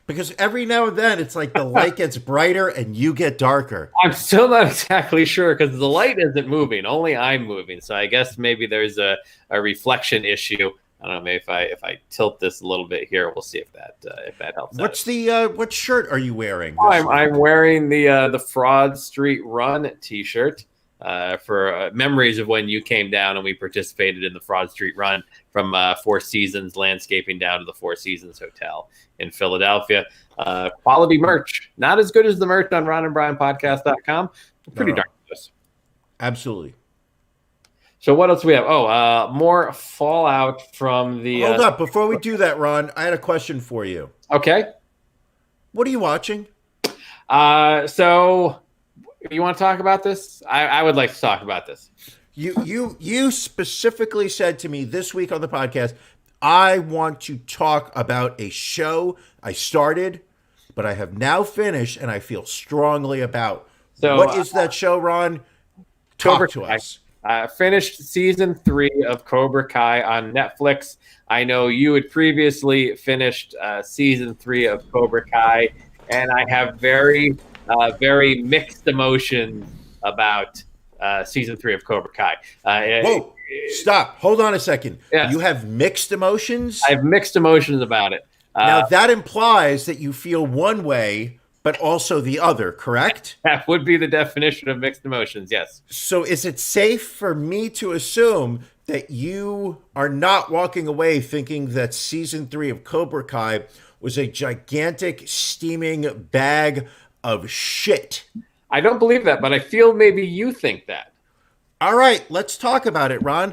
Because every now and then it's like the light gets brighter and you get darker. I'm still not exactly sure because the light isn't moving. Only I'm moving. So I guess maybe there's a reflection issue. I don't know. Maybe if I tilt this a little bit here, we'll see if that helps. What's what shirt are you wearing? I'm wearing the Fraud Street Run T-shirt. For memories of when you came down and we participated in the Fraud Street Run from Four Seasons Landscaping down to the Four Seasons Hotel in Philadelphia. Quality merch. Not as good as the merch on ronandbrianpodcast.com. Pretty darn close. Absolutely. So what else do we have? More fallout from the... Hold up. Before we do that, Ron, I had a question for you. Okay. What are you watching? So... You want to talk about this? I would like to talk about this. You specifically said to me this week on the podcast, I want to talk about a show I started, but I have now finished and I feel strongly about. So, what is that show, Ron? Talk to us. I finished season 3 of Cobra Kai on Netflix. I know you had previously finished season 3 of Cobra Kai, and I have very mixed emotions about season 3 of Cobra Kai. Whoa, stop. Hold on a second. Yes. You have mixed emotions? I have mixed emotions about it. Now, that implies that you feel one way, but also the other, correct? That would be the definition of mixed emotions, yes. So is it safe for me to assume that you are not walking away thinking that season 3 of Cobra Kai was a gigantic, steaming bag of shit? I don't believe that, but I feel maybe you think that. All right, let's talk about it, Ron.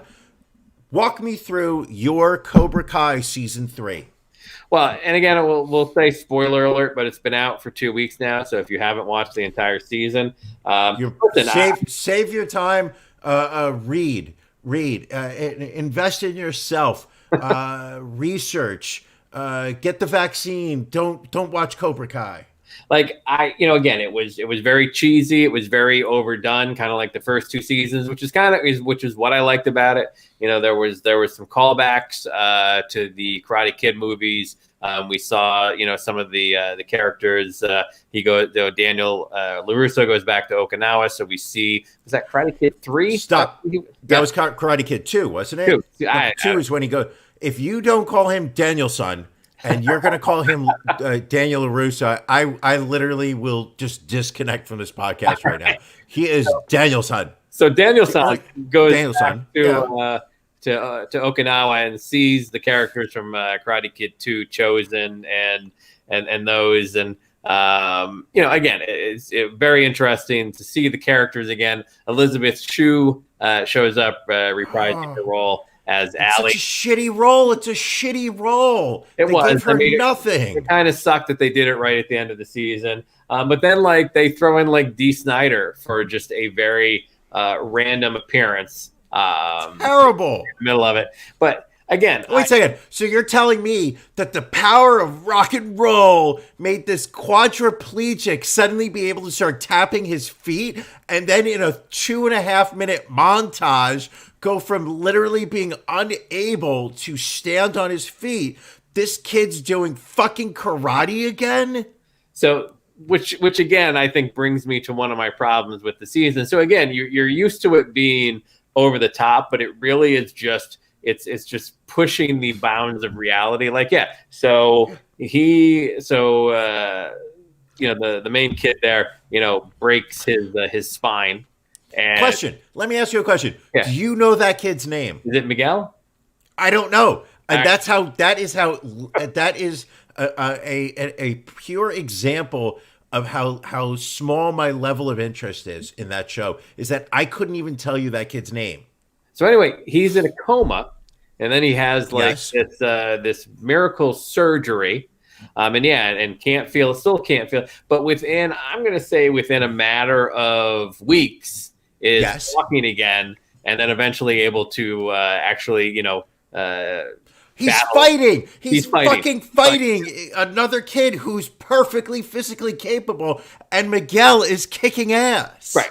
Walk me through your Cobra Kai season 3. Well, and again, we'll say spoiler alert, but it's been out for 2 weeks now. So if you haven't watched the entire season, save your time. Read, invest in yourself. Research. Get the vaccine. Don't watch Cobra Kai. Like again, it was very cheesy. It was very overdone, kind of like the first 2 seasons, which is what I liked about it. There was some callbacks to the Karate Kid movies We saw, some of the characters. Daniel LaRusso goes back to Okinawa, so we see, was that Karate Kid 3? Stop. That was Karate Kid 2, wasn't it? 2. Two is when he goes, if you don't call him Daniel-san, and you're going to call him Daniel LaRusso, I literally will just disconnect from this podcast right now. He is Daniel-san. So Daniel-san goes Daniel-san. back to Okinawa and sees the characters from Karate Kid 2, Chosen, and those. And, again, it's very interesting to see the characters again. Elizabeth Shue shows up reprising the role as Allie. It's such a shitty role. It's a shitty role. It was. Gave her nothing. It kind of sucked that they did it right at the end of the season. But then, they throw in, Dee Snider for just a very random appearance. Terrible. In the middle of it. But, again. Wait a second. So you're telling me that the power of rock and roll made this quadriplegic suddenly be able to start tapping his feet, and then in a 2.5-minute montage go from literally being unable to stand on his feet, this kid's doing fucking karate again? So, which again, I think brings me to one of my problems with the season. So again, you're used to it being over the top, but it really is just, it's just pushing the bounds of reality. So the main kid there, breaks his spine. And question. Let me ask you a question. Yeah. Do you know that kid's name? Is it Miguel? I don't know. And Right. that is a pure example of how small my level of interest is in that show, is that I couldn't even tell you that kid's name. So anyway, he's in a coma, and then he has Yes. this miracle surgery. And still can't feel, but within a matter of weeks is Yes. walking again, and then eventually able to He's battle. fighting. He's fighting. fucking fighting another kid who's perfectly physically capable, and Miguel is kicking ass. Right.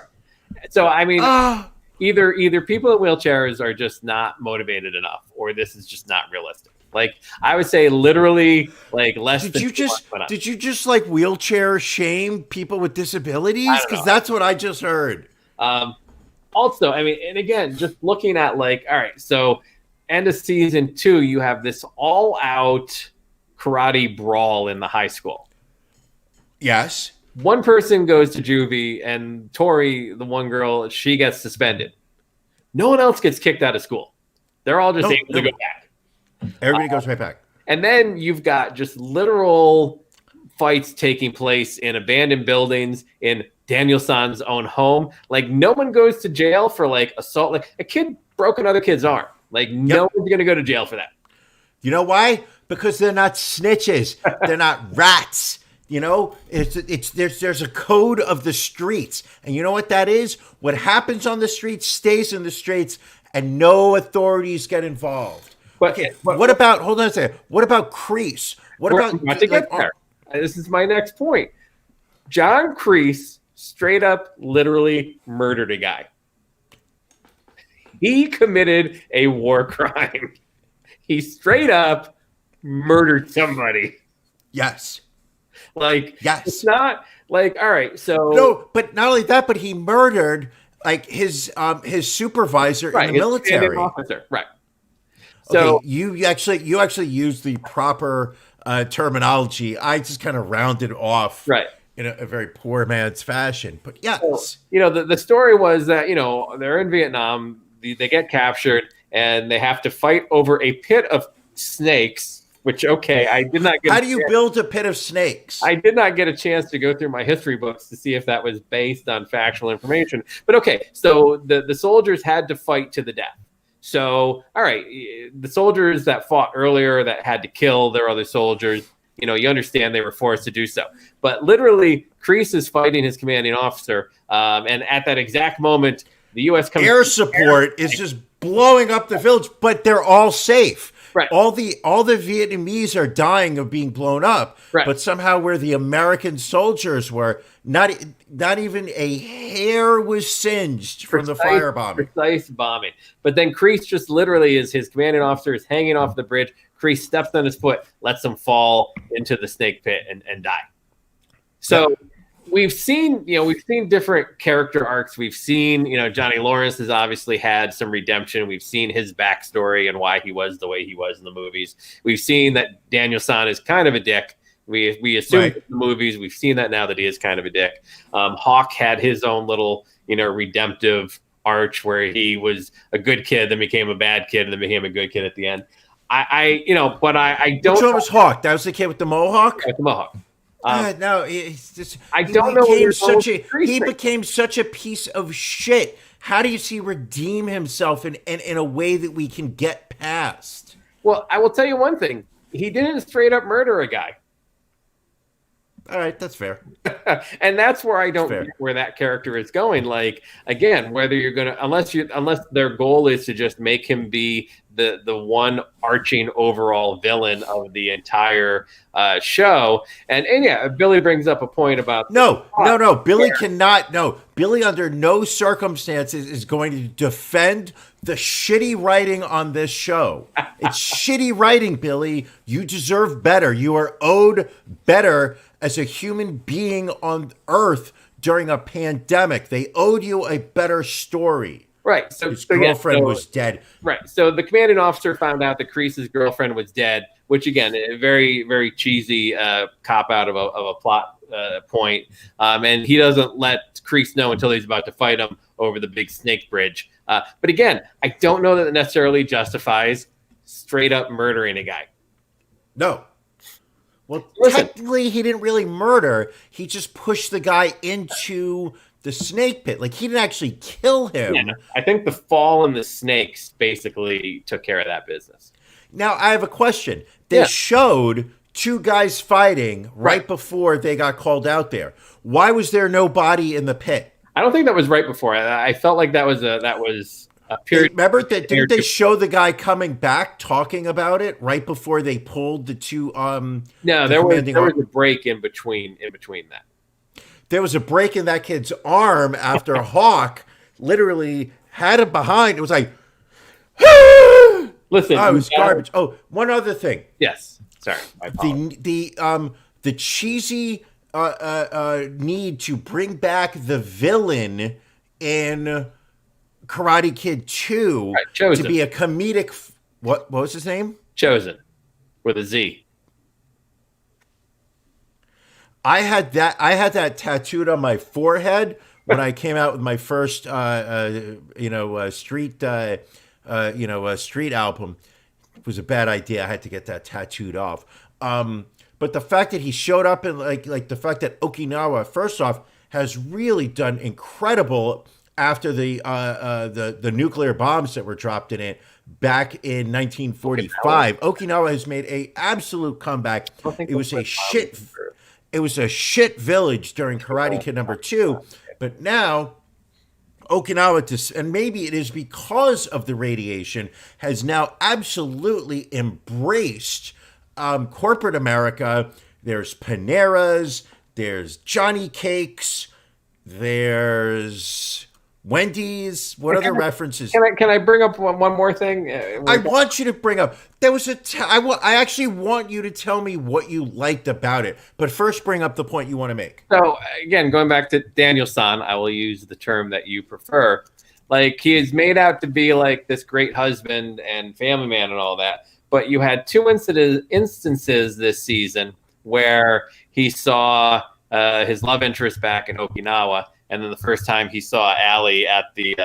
So I mean, Ah. either people in wheelchairs are just not motivated enough, or this is just not realistic. I would say literally less Did than you 2 just months went up. did you just wheelchair shame people with disabilities? I don't Because know. that's what I just heard. Also, I mean, and again, just looking at all right, so end of season 2, you have this all-out karate brawl in the high school. Yes. One person goes to juvie, and Tori, the one girl, she gets suspended. No one else gets kicked out of school. They're all just able to go back. Everybody goes right back. And then you've got just literal fights taking place in abandoned buildings in Daniel-san's own home. No one goes to jail for assault. A kid broke another kid's arm. No one's going to go to jail for that. You know why? Because they're not snitches. They're not rats. There's a code of the streets. And you know what that is? What happens on the streets stays in the streets, and no authorities get involved. But What about, hold on a second, what about Kreese? What we're about, about to get there. This is my next point. John Kreese straight up literally murdered a guy. He committed a war crime. He straight up murdered somebody. Yes. Yes. It's not all right, so No, but not only that, but he murdered his supervisor in the military. Officer. Right. So okay, you actually used the proper terminology. I just kind of rounded off in a very poor man's fashion. But yes. So, the story was that, they're in Vietnam, they get captured, and they have to fight over a pit of snakes, which, okay, I did not get How do you build a pit of snakes? I did not get a chance to go through my history books to see if that was based on factual information. But okay, so the soldiers had to fight to the death. So, all right, the soldiers that fought earlier that had to kill their other soldiers, you understand they were forced to do so. But literally, Kreese is fighting his commanding officer. And at that exact moment, the U.S. comes air support is just blowing up the village, but they're all safe. Right. All the Vietnamese are dying of being blown up, Right. but somehow where the American soldiers were, not even a hair was singed from the firebombing. Precise bombing. But then Kreese just literally is his commanding officer is hanging off the bridge. Kreese steps on his foot, lets him fall into the snake pit and die. So we've seen different character arcs. We've seen, Johnny Lawrence has obviously had some redemption. We've seen his backstory and why he was the way he was in the movies. We've seen that Daniel San is kind of a dick. We assume in the movies. We've seen that now that he is kind of a dick. Hawk had his own little, redemptive arch where he was a good kid, then became a bad kid, and then became a good kid at the end. I don't. Which one was Hawk? That was the kid with the mohawk. With the mohawk. No, it's just, I don't know. He became such a piece of shit. How does he redeem himself in a way that we can get past? Well, I will tell you one thing. He didn't straight up murder a guy. All right, that's fair. And that's where I don't get where that character is going. Like, again, whether you're gonna unless their goal is to just make him be the one arching overall villain of the entire show. And yeah, Billy brings up a point about no. Billy cannot. No, Billy under no circumstances is going to defend the shitty writing on this show. It's shitty writing, Billy. You deserve better. You are owed better as a human being on Earth during a pandemic. They owed you a better story. Right. So his girlfriend was dead. Right. So the commanding officer found out that Kreese's girlfriend was dead, which again, a very, very cheesy cop out of a plot point. And he doesn't let Kreese know until he's about to fight him over the big snake bridge. But again, I don't know that it necessarily justifies straight up murdering a guy. No. Well, technically, he didn't really murder. He just pushed the guy into the snake pit. Like, he didn't actually kill him. Yeah, I think the fall and the snakes basically took care of that business. Now, I have a question. They showed two guys fighting right before they got called out there. Why was there no body in the pit? I don't think that was right before. I felt like that was a period. Remember that? Didn't they show the guy coming back talking about it right before they pulled the two? No, there was a break in between that. There was a break in that kid's arm after Hawk literally had him behind. It was like, listen, it was garbage. Oh, one other thing. Yes, sorry, my apologies. The cheesy need to bring back the villain in Karate Kid 2 to be a comedic. What was his name? Chosen, with a Z. I had that tattooed on my forehead when I came out with my first, street album. It was a bad idea. I had to get that tattooed off. But the fact that he showed up in like the fact that Okinawa, first off, has really done incredible after the nuclear bombs that were dropped in it back in 1945. Okinawa has made a absolute comeback. It was a shit. It was a shit village during Karate Kid number 2, but now Okinawa, and maybe it is because of the radiation, has now absolutely embraced corporate America. There's Panera's, there's Johnny Cakes, there's Wendy's. What other references? Can I bring up one more thing? I want you to bring up. There was I actually want you to tell me what you liked about it. But first, bring up the point you want to make. So again, going back to Daniel San, I will use the term that you prefer. Like, he is made out to be like this great husband and family man and all that. But you had two instances this season where he saw his love interest back in Okinawa. And then the first time he saw Allie at the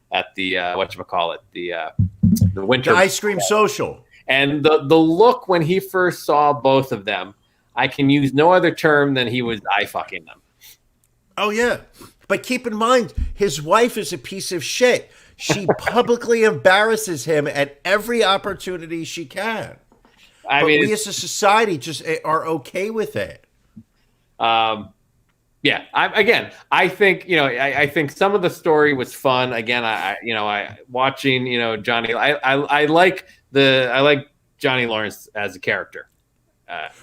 whatchamacallit, the winter ice cream social. And the look when he first saw both of them, I can use no other term than he was eye fucking them. Oh yeah. But keep in mind, his wife is a piece of shit. She publicly embarrasses him at every opportunity she can. But we as a society just are okay with it. Yeah, I think I think some of the story was fun. Again, I watching Johnny. I like Johnny Lawrence as a character.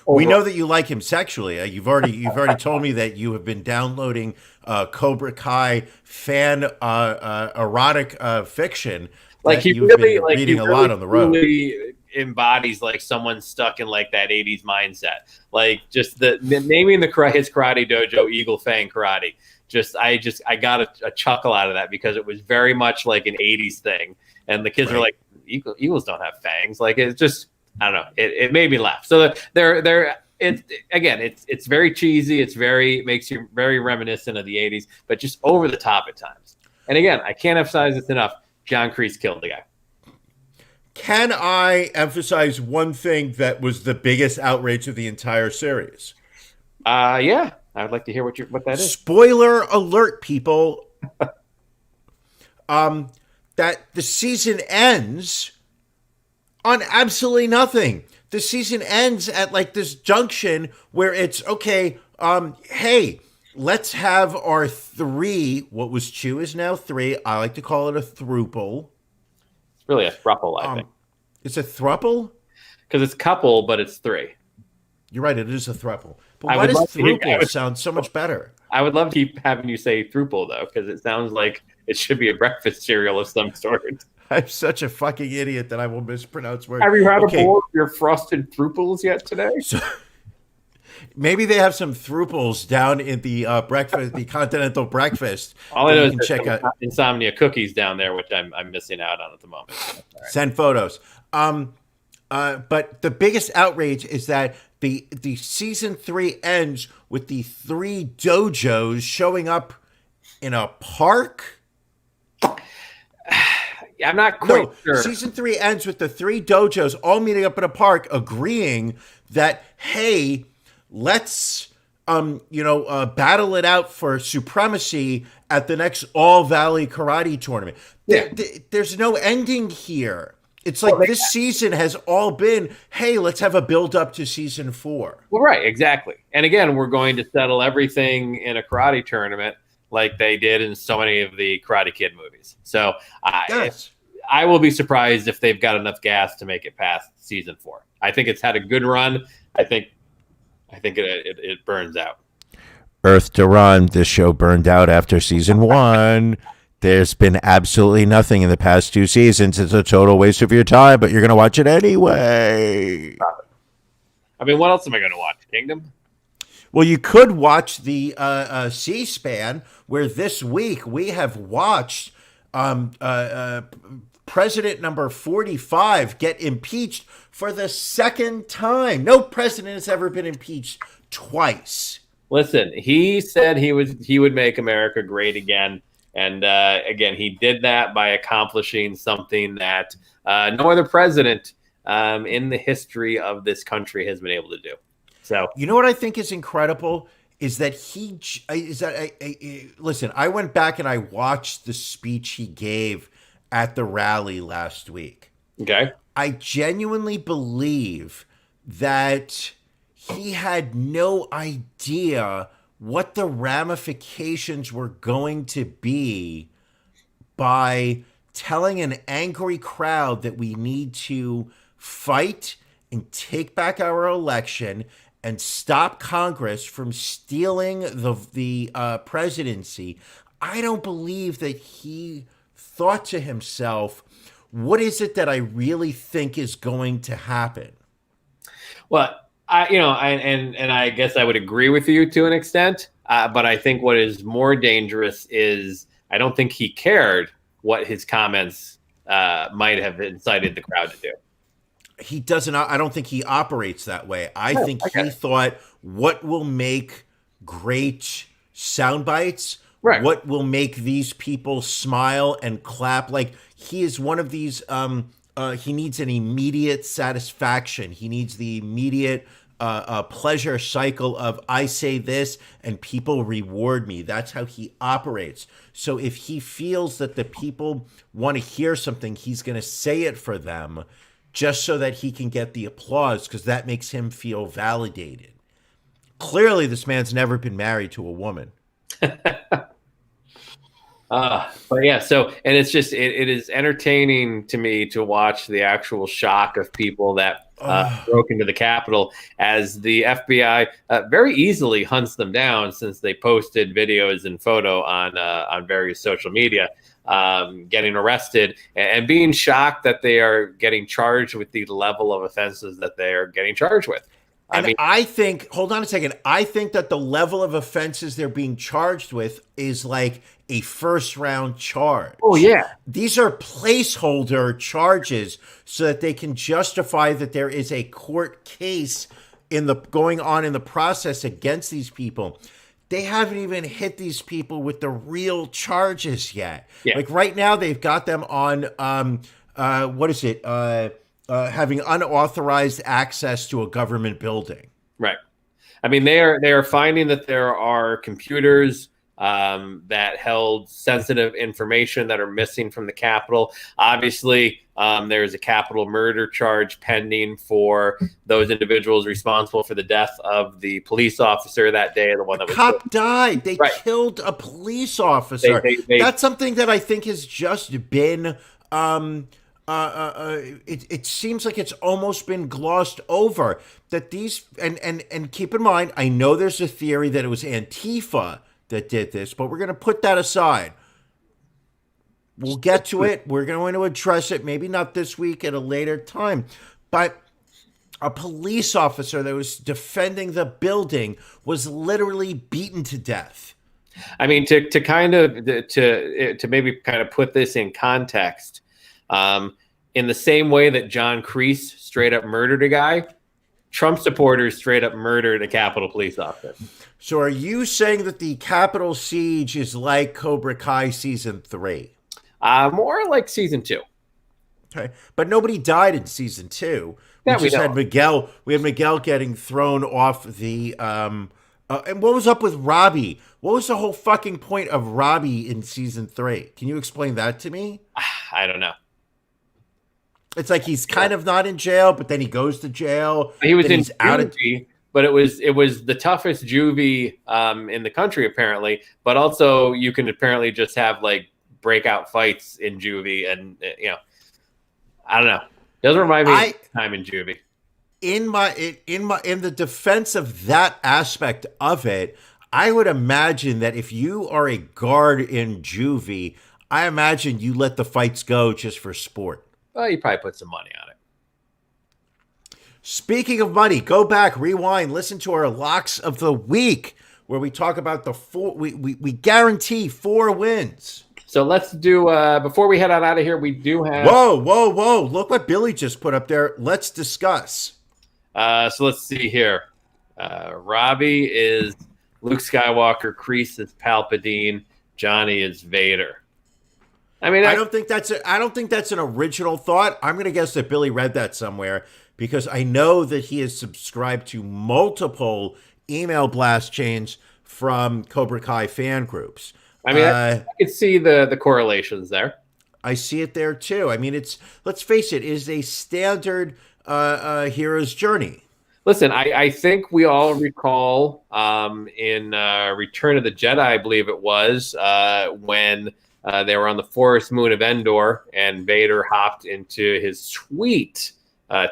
We know that you like him sexually. You've already told me that you have been downloading Cobra Kai fan erotic fiction. Like that he you've really, been like reading he a really lot on the road. truly embodies like someone stuck in like that '80s mindset. Like just the naming his karate dojo Eagle Fang Karate. I got a chuckle out of that because it was very much like an '80s thing, and the kids were like, Eagles don't have fangs. Like it's just, I don't know. It made me laugh. So it's very cheesy. It makes you very reminiscent of the '80s, but just over the top at times. And again, I can't emphasize this enough. John Kreese killed the guy. Can I emphasize one thing that was the biggest outrage of the entire series? Yeah, I would like to hear what that is. Spoiler alert, people. That the season ends on absolutely nothing. The season ends at like this junction where it's okay. Hey, let's have our three. What was two is now three. I like to call it a throuple. It's really a thruple, I think. It's a thruple? Because it's couple, but it's three. You're right. It is a thruple. But why does throuple sound so much better? I would love to keep having you say throuple, though, because it sounds like it should be a breakfast cereal of some sort. I'm such a fucking idiot that I will mispronounce words. Have you had a bowl of your frosted throuples yet today? So, maybe they have some throuples down in the breakfast, the continental breakfast. All I know is you can check out insomnia cookies down there, which I'm missing out on at the moment. Right. Send photos. But the biggest outrage is that the season 3 ends with the 3 dojos showing up in a park. I'm not quite sure. Season 3 ends with the 3 dojos all meeting up in a park, agreeing that, hey, let's battle it out for supremacy at the next All Valley Karate tournament. Yeah. There's no ending here. It's like this season has all been, hey, let's have a build up to season 4. Well, right, exactly. And again, we're going to settle everything in a karate tournament like they did in so many of the Karate Kid movies. So I will be surprised if they've got enough gas to make it past season 4. I think it's had a good run. I think it burns out. Earth to run. This show burned out after season 1. There's been absolutely nothing in the past 2 seasons. It's a total waste of your time, but you're going to watch it anyway. I mean, what else am I going to watch? Kingdom? Well, you could watch the C-SPAN, where this week we have watched President number 45 get impeached for the 2nd time. No president has ever been impeached twice. Listen, he said he would make America great again. And again, he did that by accomplishing something that no other president in the history of this country has been able to do. So, you know what I think is incredible is that listen, I went back and I watched the speech he gave at the rally last week. Okay. I genuinely believe that he had no idea what the ramifications were going to be by telling an angry crowd that we need to fight and take back our election and stop Congress from stealing the presidency. I don't believe that he thought to himself, what is it that I really think is going to happen? Well, I guess I would agree with you to an extent, but I think what is more dangerous is I don't think he cared what his comments might have incited the crowd to do. He doesn't. I don't think he operates that way. I think he thought, what will make great sound bites? Right. What will make these people smile and clap? Like, he is one of these. He needs an immediate satisfaction. He needs the immediate pleasure cycle of I say this and people reward me. That's how he operates. So if he feels that the people want to hear something, he's going to say it for them just so that he can get the applause, because that makes him feel validated. Clearly, this man's never been married to a woman. But yeah, so and it's just it is entertaining to me to watch the actual shock of people that broke into the Capitol as the FBI very easily hunts them down since they posted videos and photo on various social media, getting arrested and being shocked that they are getting charged with the level of offenses that they are getting charged with. I think, hold on a second. I think that the level of offenses they're being charged with is like a first round charge. Oh, yeah. These are placeholder charges so that they can justify that there is a court case going on in the process against these people. They haven't even hit these people with the real charges yet. Yeah. Like right now, they've got them on, what is it? Having unauthorized access to a government building. Right. I mean, they are finding that there are computers that held sensitive information that are missing from the Capitol. Obviously, there's a capital murder charge pending for those individuals responsible for the death of the police officer that day. The one that was cop died. They right. killed a police officer. That's something that I think has just been. It seems like it's almost been glossed over that these and keep in mind, I know there's a theory that it was Antifa that did this, but we're going to put that aside. We'll get to it. We're going to address it. Maybe not this week, at a later time. But a police officer that was defending the building was literally beaten to death. I mean, to maybe kind of put this in context. In the same way that John Kreese straight up murdered a guy, Trump supporters straight up murdered a Capitol police officer. So are you saying that the Capitol siege is like Cobra Kai season 3? More like season 2. Okay, but nobody died in season 2. We had Miguel. We had Miguel getting thrown off the. And what was up with Robbie? What was the whole fucking point of Robbie in season 3? Can you explain that to me? I don't know. It's like he's kind of not in jail, but then he goes to jail. He was in juvie, but it was the toughest juvie in the country apparently. But also, you can apparently just have like breakout fights in juvie, and I don't know. Doesn't remind me of time in juvie. In the defense of that aspect of it, I would imagine that if you are a guard in juvie, I imagine you let the fights go just for sport. Well, you probably put some money on it. Speaking of money, go back, rewind, listen to our locks of the week, where we talk about the 4. We guarantee 4 wins. So let's do before we head on out of here. We do have. Whoa! Look what Billy just put up there. Let's discuss. So let's see here. Robbie is Luke Skywalker. Kreese is Palpatine. Johnny is Vader. I mean, I don't think that's an original thought. I'm going to guess that Billy read that somewhere because I know that he is subscribed to multiple email blast chains from Cobra Kai fan groups. I mean, I could see the correlations there. I see it there too. I mean, let's face it is a standard hero's journey. Listen, I think we all recall in Return of the Jedi, I believe it was, when they were on the forest moon of Endor, and Vader hopped into his sweet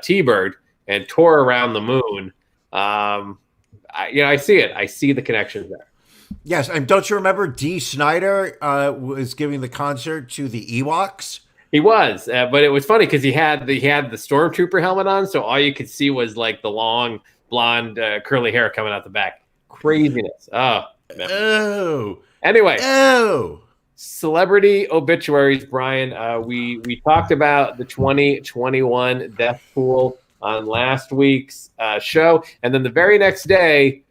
T-Bird and tore around the moon. I see it. I see the connections there. Yes, and don't you remember Dee Snider was giving the concert to the Ewoks? He was, but it was funny because he had the stormtrooper helmet on, so all you could see was like the long blonde curly hair coming out the back. Craziness. Oh. Anyway. Celebrity obituaries, Brian. We talked about the 2021 death pool on last week's show, and then the very next day,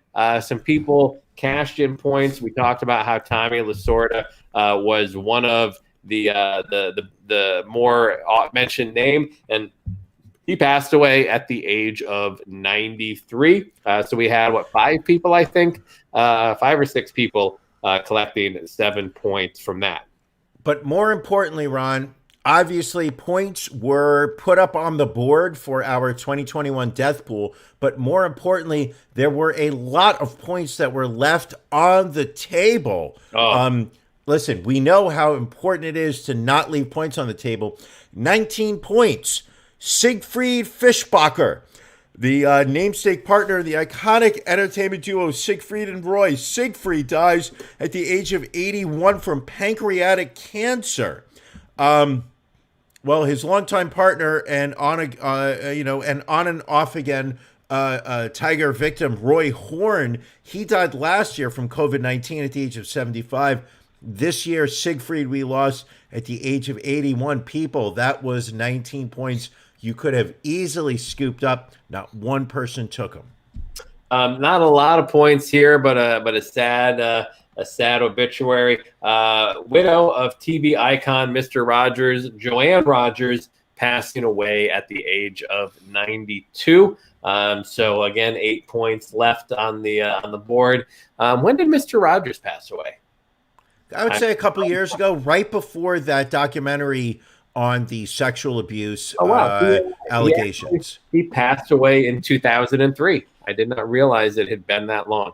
some people cashed in points. We talked about how Tommy Lasorda was one of the more mentioned name, and he passed away at the age of 93. So we had 5 people, I think, 5 or 6 people collecting 7 points from that. But more importantly, Ron, obviously points were put up on the board for our 2021 death pool, but more importantly, there were a lot of points that were left on the table. Listen, we know how important it is to not leave points on the table. 19 points. Siegfried Fischbacher, the namesake partner of the iconic entertainment duo Siegfried and Roy. Siegfried dies at the age of 81 from pancreatic cancer. Well, his longtime partner and on and off again Tiger victim Roy Horn, he died last year from COVID-19 at the age of 75. This year, Siegfried, we lost at the age of 81. People, that was 19 points you could have easily scooped up. Not one person took them. Not a lot of points here, but a sad obituary. Widow of TV icon Mr. Rogers, Joanne Rogers, passing away at the age of 92. So again, 8 points left on the board. When did Mr. Rogers pass away? I would say a couple years ago, right before that documentary on the sexual abuse allegations. He passed away in 2003. I did not realize it had been that long.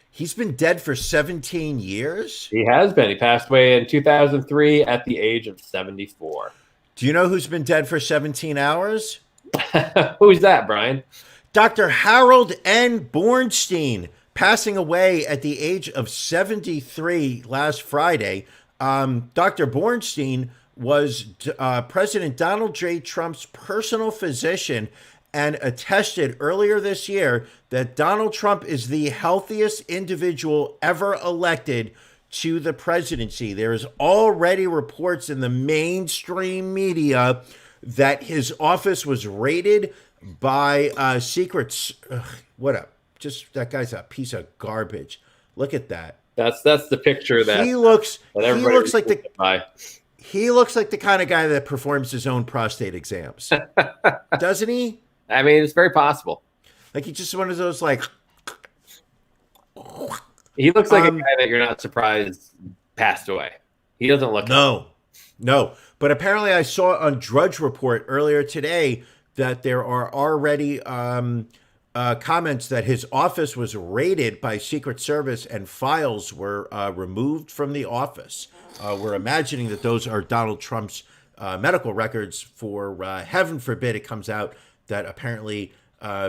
He's been dead for 17 years? He has been. He passed away in 2003 at the age of 74. Do you know who's been dead for 17 hours? Who's that, Brian? Dr. Harold N. Bornstein, passing away at the age of 73 last Friday. Dr. Bornstein was President Donald J. Trump's personal physician and attested earlier this year that Donald Trump is the healthiest individual ever elected to the presidency. There is already reports in the mainstream media that his office was raided by secrets. That guy's a piece of garbage. Look at that. That's the picture that he looks like he looks like the kind of guy that performs his own prostate exams. Doesn't he? I mean, it's very possible. Like he's just one of those like. He looks like a guy that you're not surprised passed away. He doesn't look. No. But apparently, I saw on Drudge Report earlier today that there are already comments that his office was raided by Secret Service and files were removed from the office. We're imagining that those are Donald Trump's medical records for heaven forbid it comes out that apparently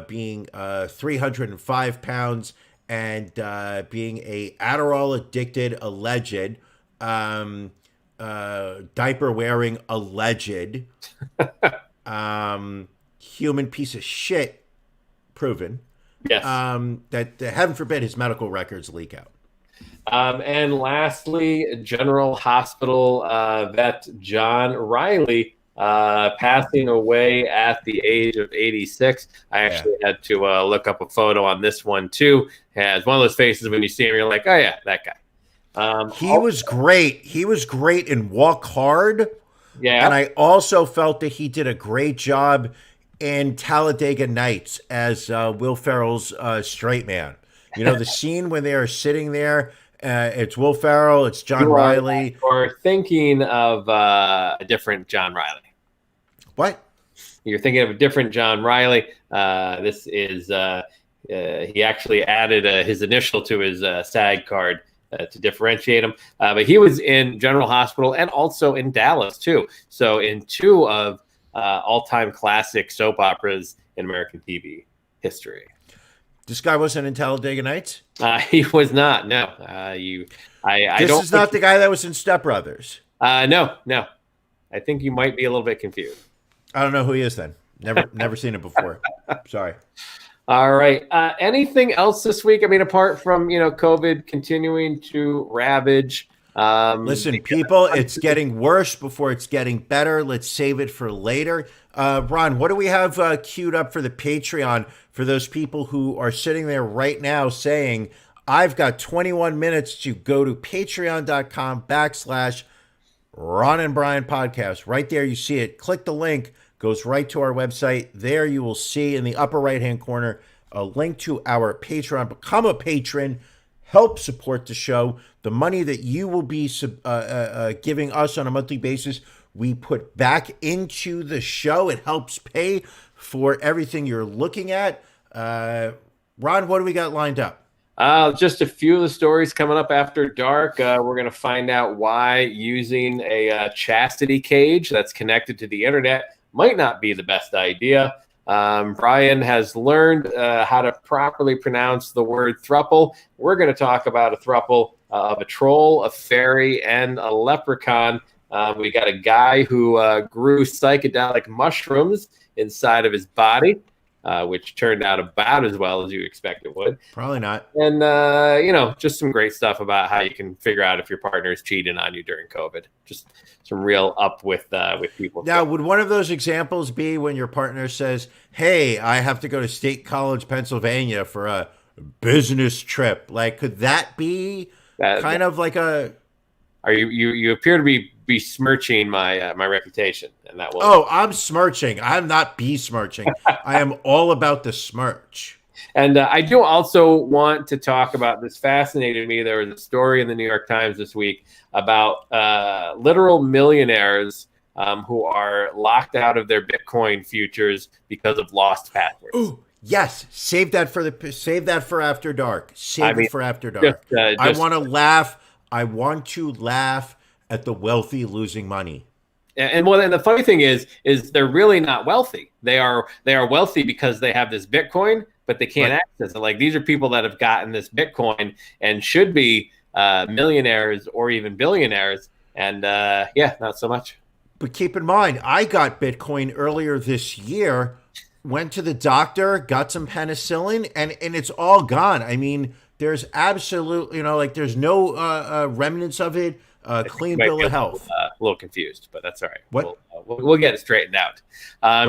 being 305 pounds and being a Adderall addicted alleged, diaper wearing alleged, human piece of shit proven. Yes. That heaven forbid his medical records leak out. And lastly, General Hospital vet John Riley passing away at the age of 86. I actually had to look up a photo on this one too. Has one of those faces when you see him, you're like, oh yeah, that guy. He was great. He was great in Walk Hard. Yeah. And I also felt that he did a great job in Talladega Nights as Will Ferrell's straight man. You know, the scene when they are sitting there, it's Will Ferrell, it's John Riley. Or thinking of a different John Riley. What? You're thinking of a different John Riley. This is, he actually added his initial to his SAG card to differentiate him. But he was in General Hospital and also in Dallas, too. So in two of all-time classic soap operas in American TV history. This guy wasn't in Talladega Nights? He was not. No. This is not the guy that was in Step Brothers. No. I think you might be a little bit confused. I don't know who he is then. Never seen it before. Sorry. All right. Anything else this week? I mean, apart from, COVID continuing to ravage. Listen, people, it's getting worse before it's getting better. Let's save it for later. Ron, what do we have queued up for the Patreon for those people who are sitting there right now saying, I've got 21 minutes to go to patreon.com/Ron and Brian podcast. Right there, you see it. Click the link, goes right to our website. There you will see in the upper right-hand corner a link to our Patreon. Become a patron. Help support the show. The money that you will be giving us on a monthly basis, we put back into the show. It helps pay for everything you're looking at. Ron, what do we got lined up? Just a few of the stories coming up after dark. We're going to find out why using a chastity cage that's connected to the internet might not be the best idea. Brian has learned how to properly pronounce the word thruple. We're going to talk about a thruple of a troll, a fairy, and a leprechaun. We got a guy who grew psychedelic mushrooms inside of his body, which turned out about as well as you expect it would. Probably not. And, just some great stuff about how you can figure out if your partner is cheating on you during COVID. Just some real up with people. Now, would one of those examples be when your partner says, hey, I have to go to State College, Pennsylvania for a business trip? Like, could that be kind of like a... Are you appear to be besmirching my reputation, and that will. Oh, I'm smirching. I'm not besmirching. I am all about the smirch. And I do also want to talk about this. Fascinated me. There was a story in the New York Times this week about literal millionaires who are locked out of their Bitcoin futures because of lost passwords. Ooh, yes, save that for after dark. Save it for after dark. I want to laugh. I want to laugh at the wealthy losing money. And the funny thing is they're really not wealthy. They are wealthy because they have this Bitcoin, but they can't access it. Like, these are people that have gotten this Bitcoin and should be millionaires or even billionaires. And not so much. But keep in mind, I got Bitcoin earlier this year, went to the doctor, got some penicillin, and it's all gone. I mean, there's absolutely, there's no remnants of it. Clean bill of health. A little confused, but that's all right. What? We'll get it straightened out.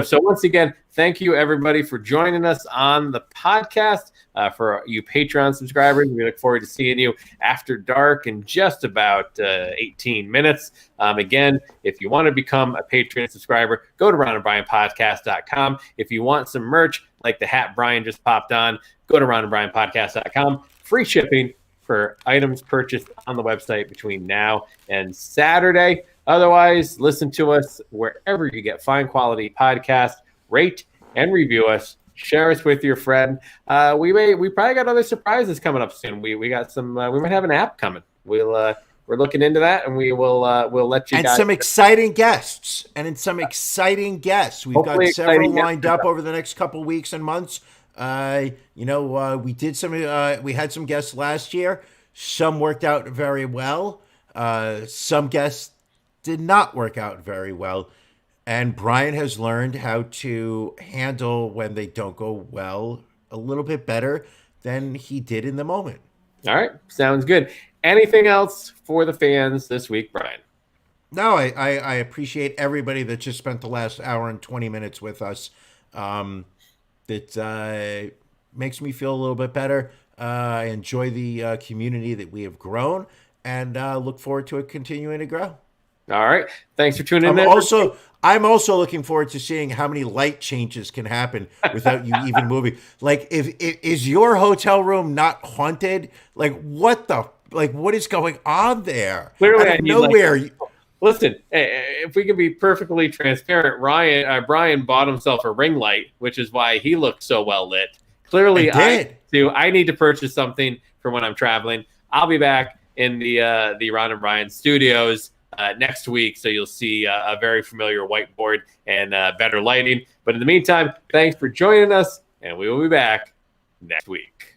So once again, thank you everybody for joining us on the podcast. For you Patreon subscribers, we look forward to seeing you after dark in just about 18 minutes. Again, if you want to become a Patreon subscriber, go to ronandbrianpodcast.com. If you want some merch like the hat Brian just popped on, go to ronandbrianpodcast.com. Free shipping for items purchased on the website between now and Saturday. Otherwise, listen to us wherever you get fine quality podcasts. Rate and review us. Share us with your friend. We probably got other surprises coming up soon. We got some. We might have an app coming. We're looking into that, and we'll let you. And guys some exciting guests. We've Hopefully got several lined guests. up over the next couple weeks and months. We did some. We had some guests last year. Some worked out very well. Some guests did not work out very well. And Brian has learned how to handle when they don't go well a little bit better than he did in the moment. All right, sounds good. Anything else for the fans this week, Brian? No, I appreciate everybody that just spent the last hour and 20 minutes with us. That makes me feel a little bit better. I enjoy the community that we have grown, and look forward to it continuing to grow. All right. Thanks for tuning in. I'm also looking forward to seeing how many light changes can happen without you even moving. Like, if is your hotel room not haunted? Like, what is going on there? Clearly, out of nowhere. Listen, if we can be perfectly transparent, Brian bought himself a ring light, which is why he looked so well lit. Clearly, I need to purchase something for when I'm traveling. I'll be back in the Ron and Brian studios next week, so you'll see a very familiar whiteboard and better lighting. But in the meantime, thanks for joining us, and we will be back next week.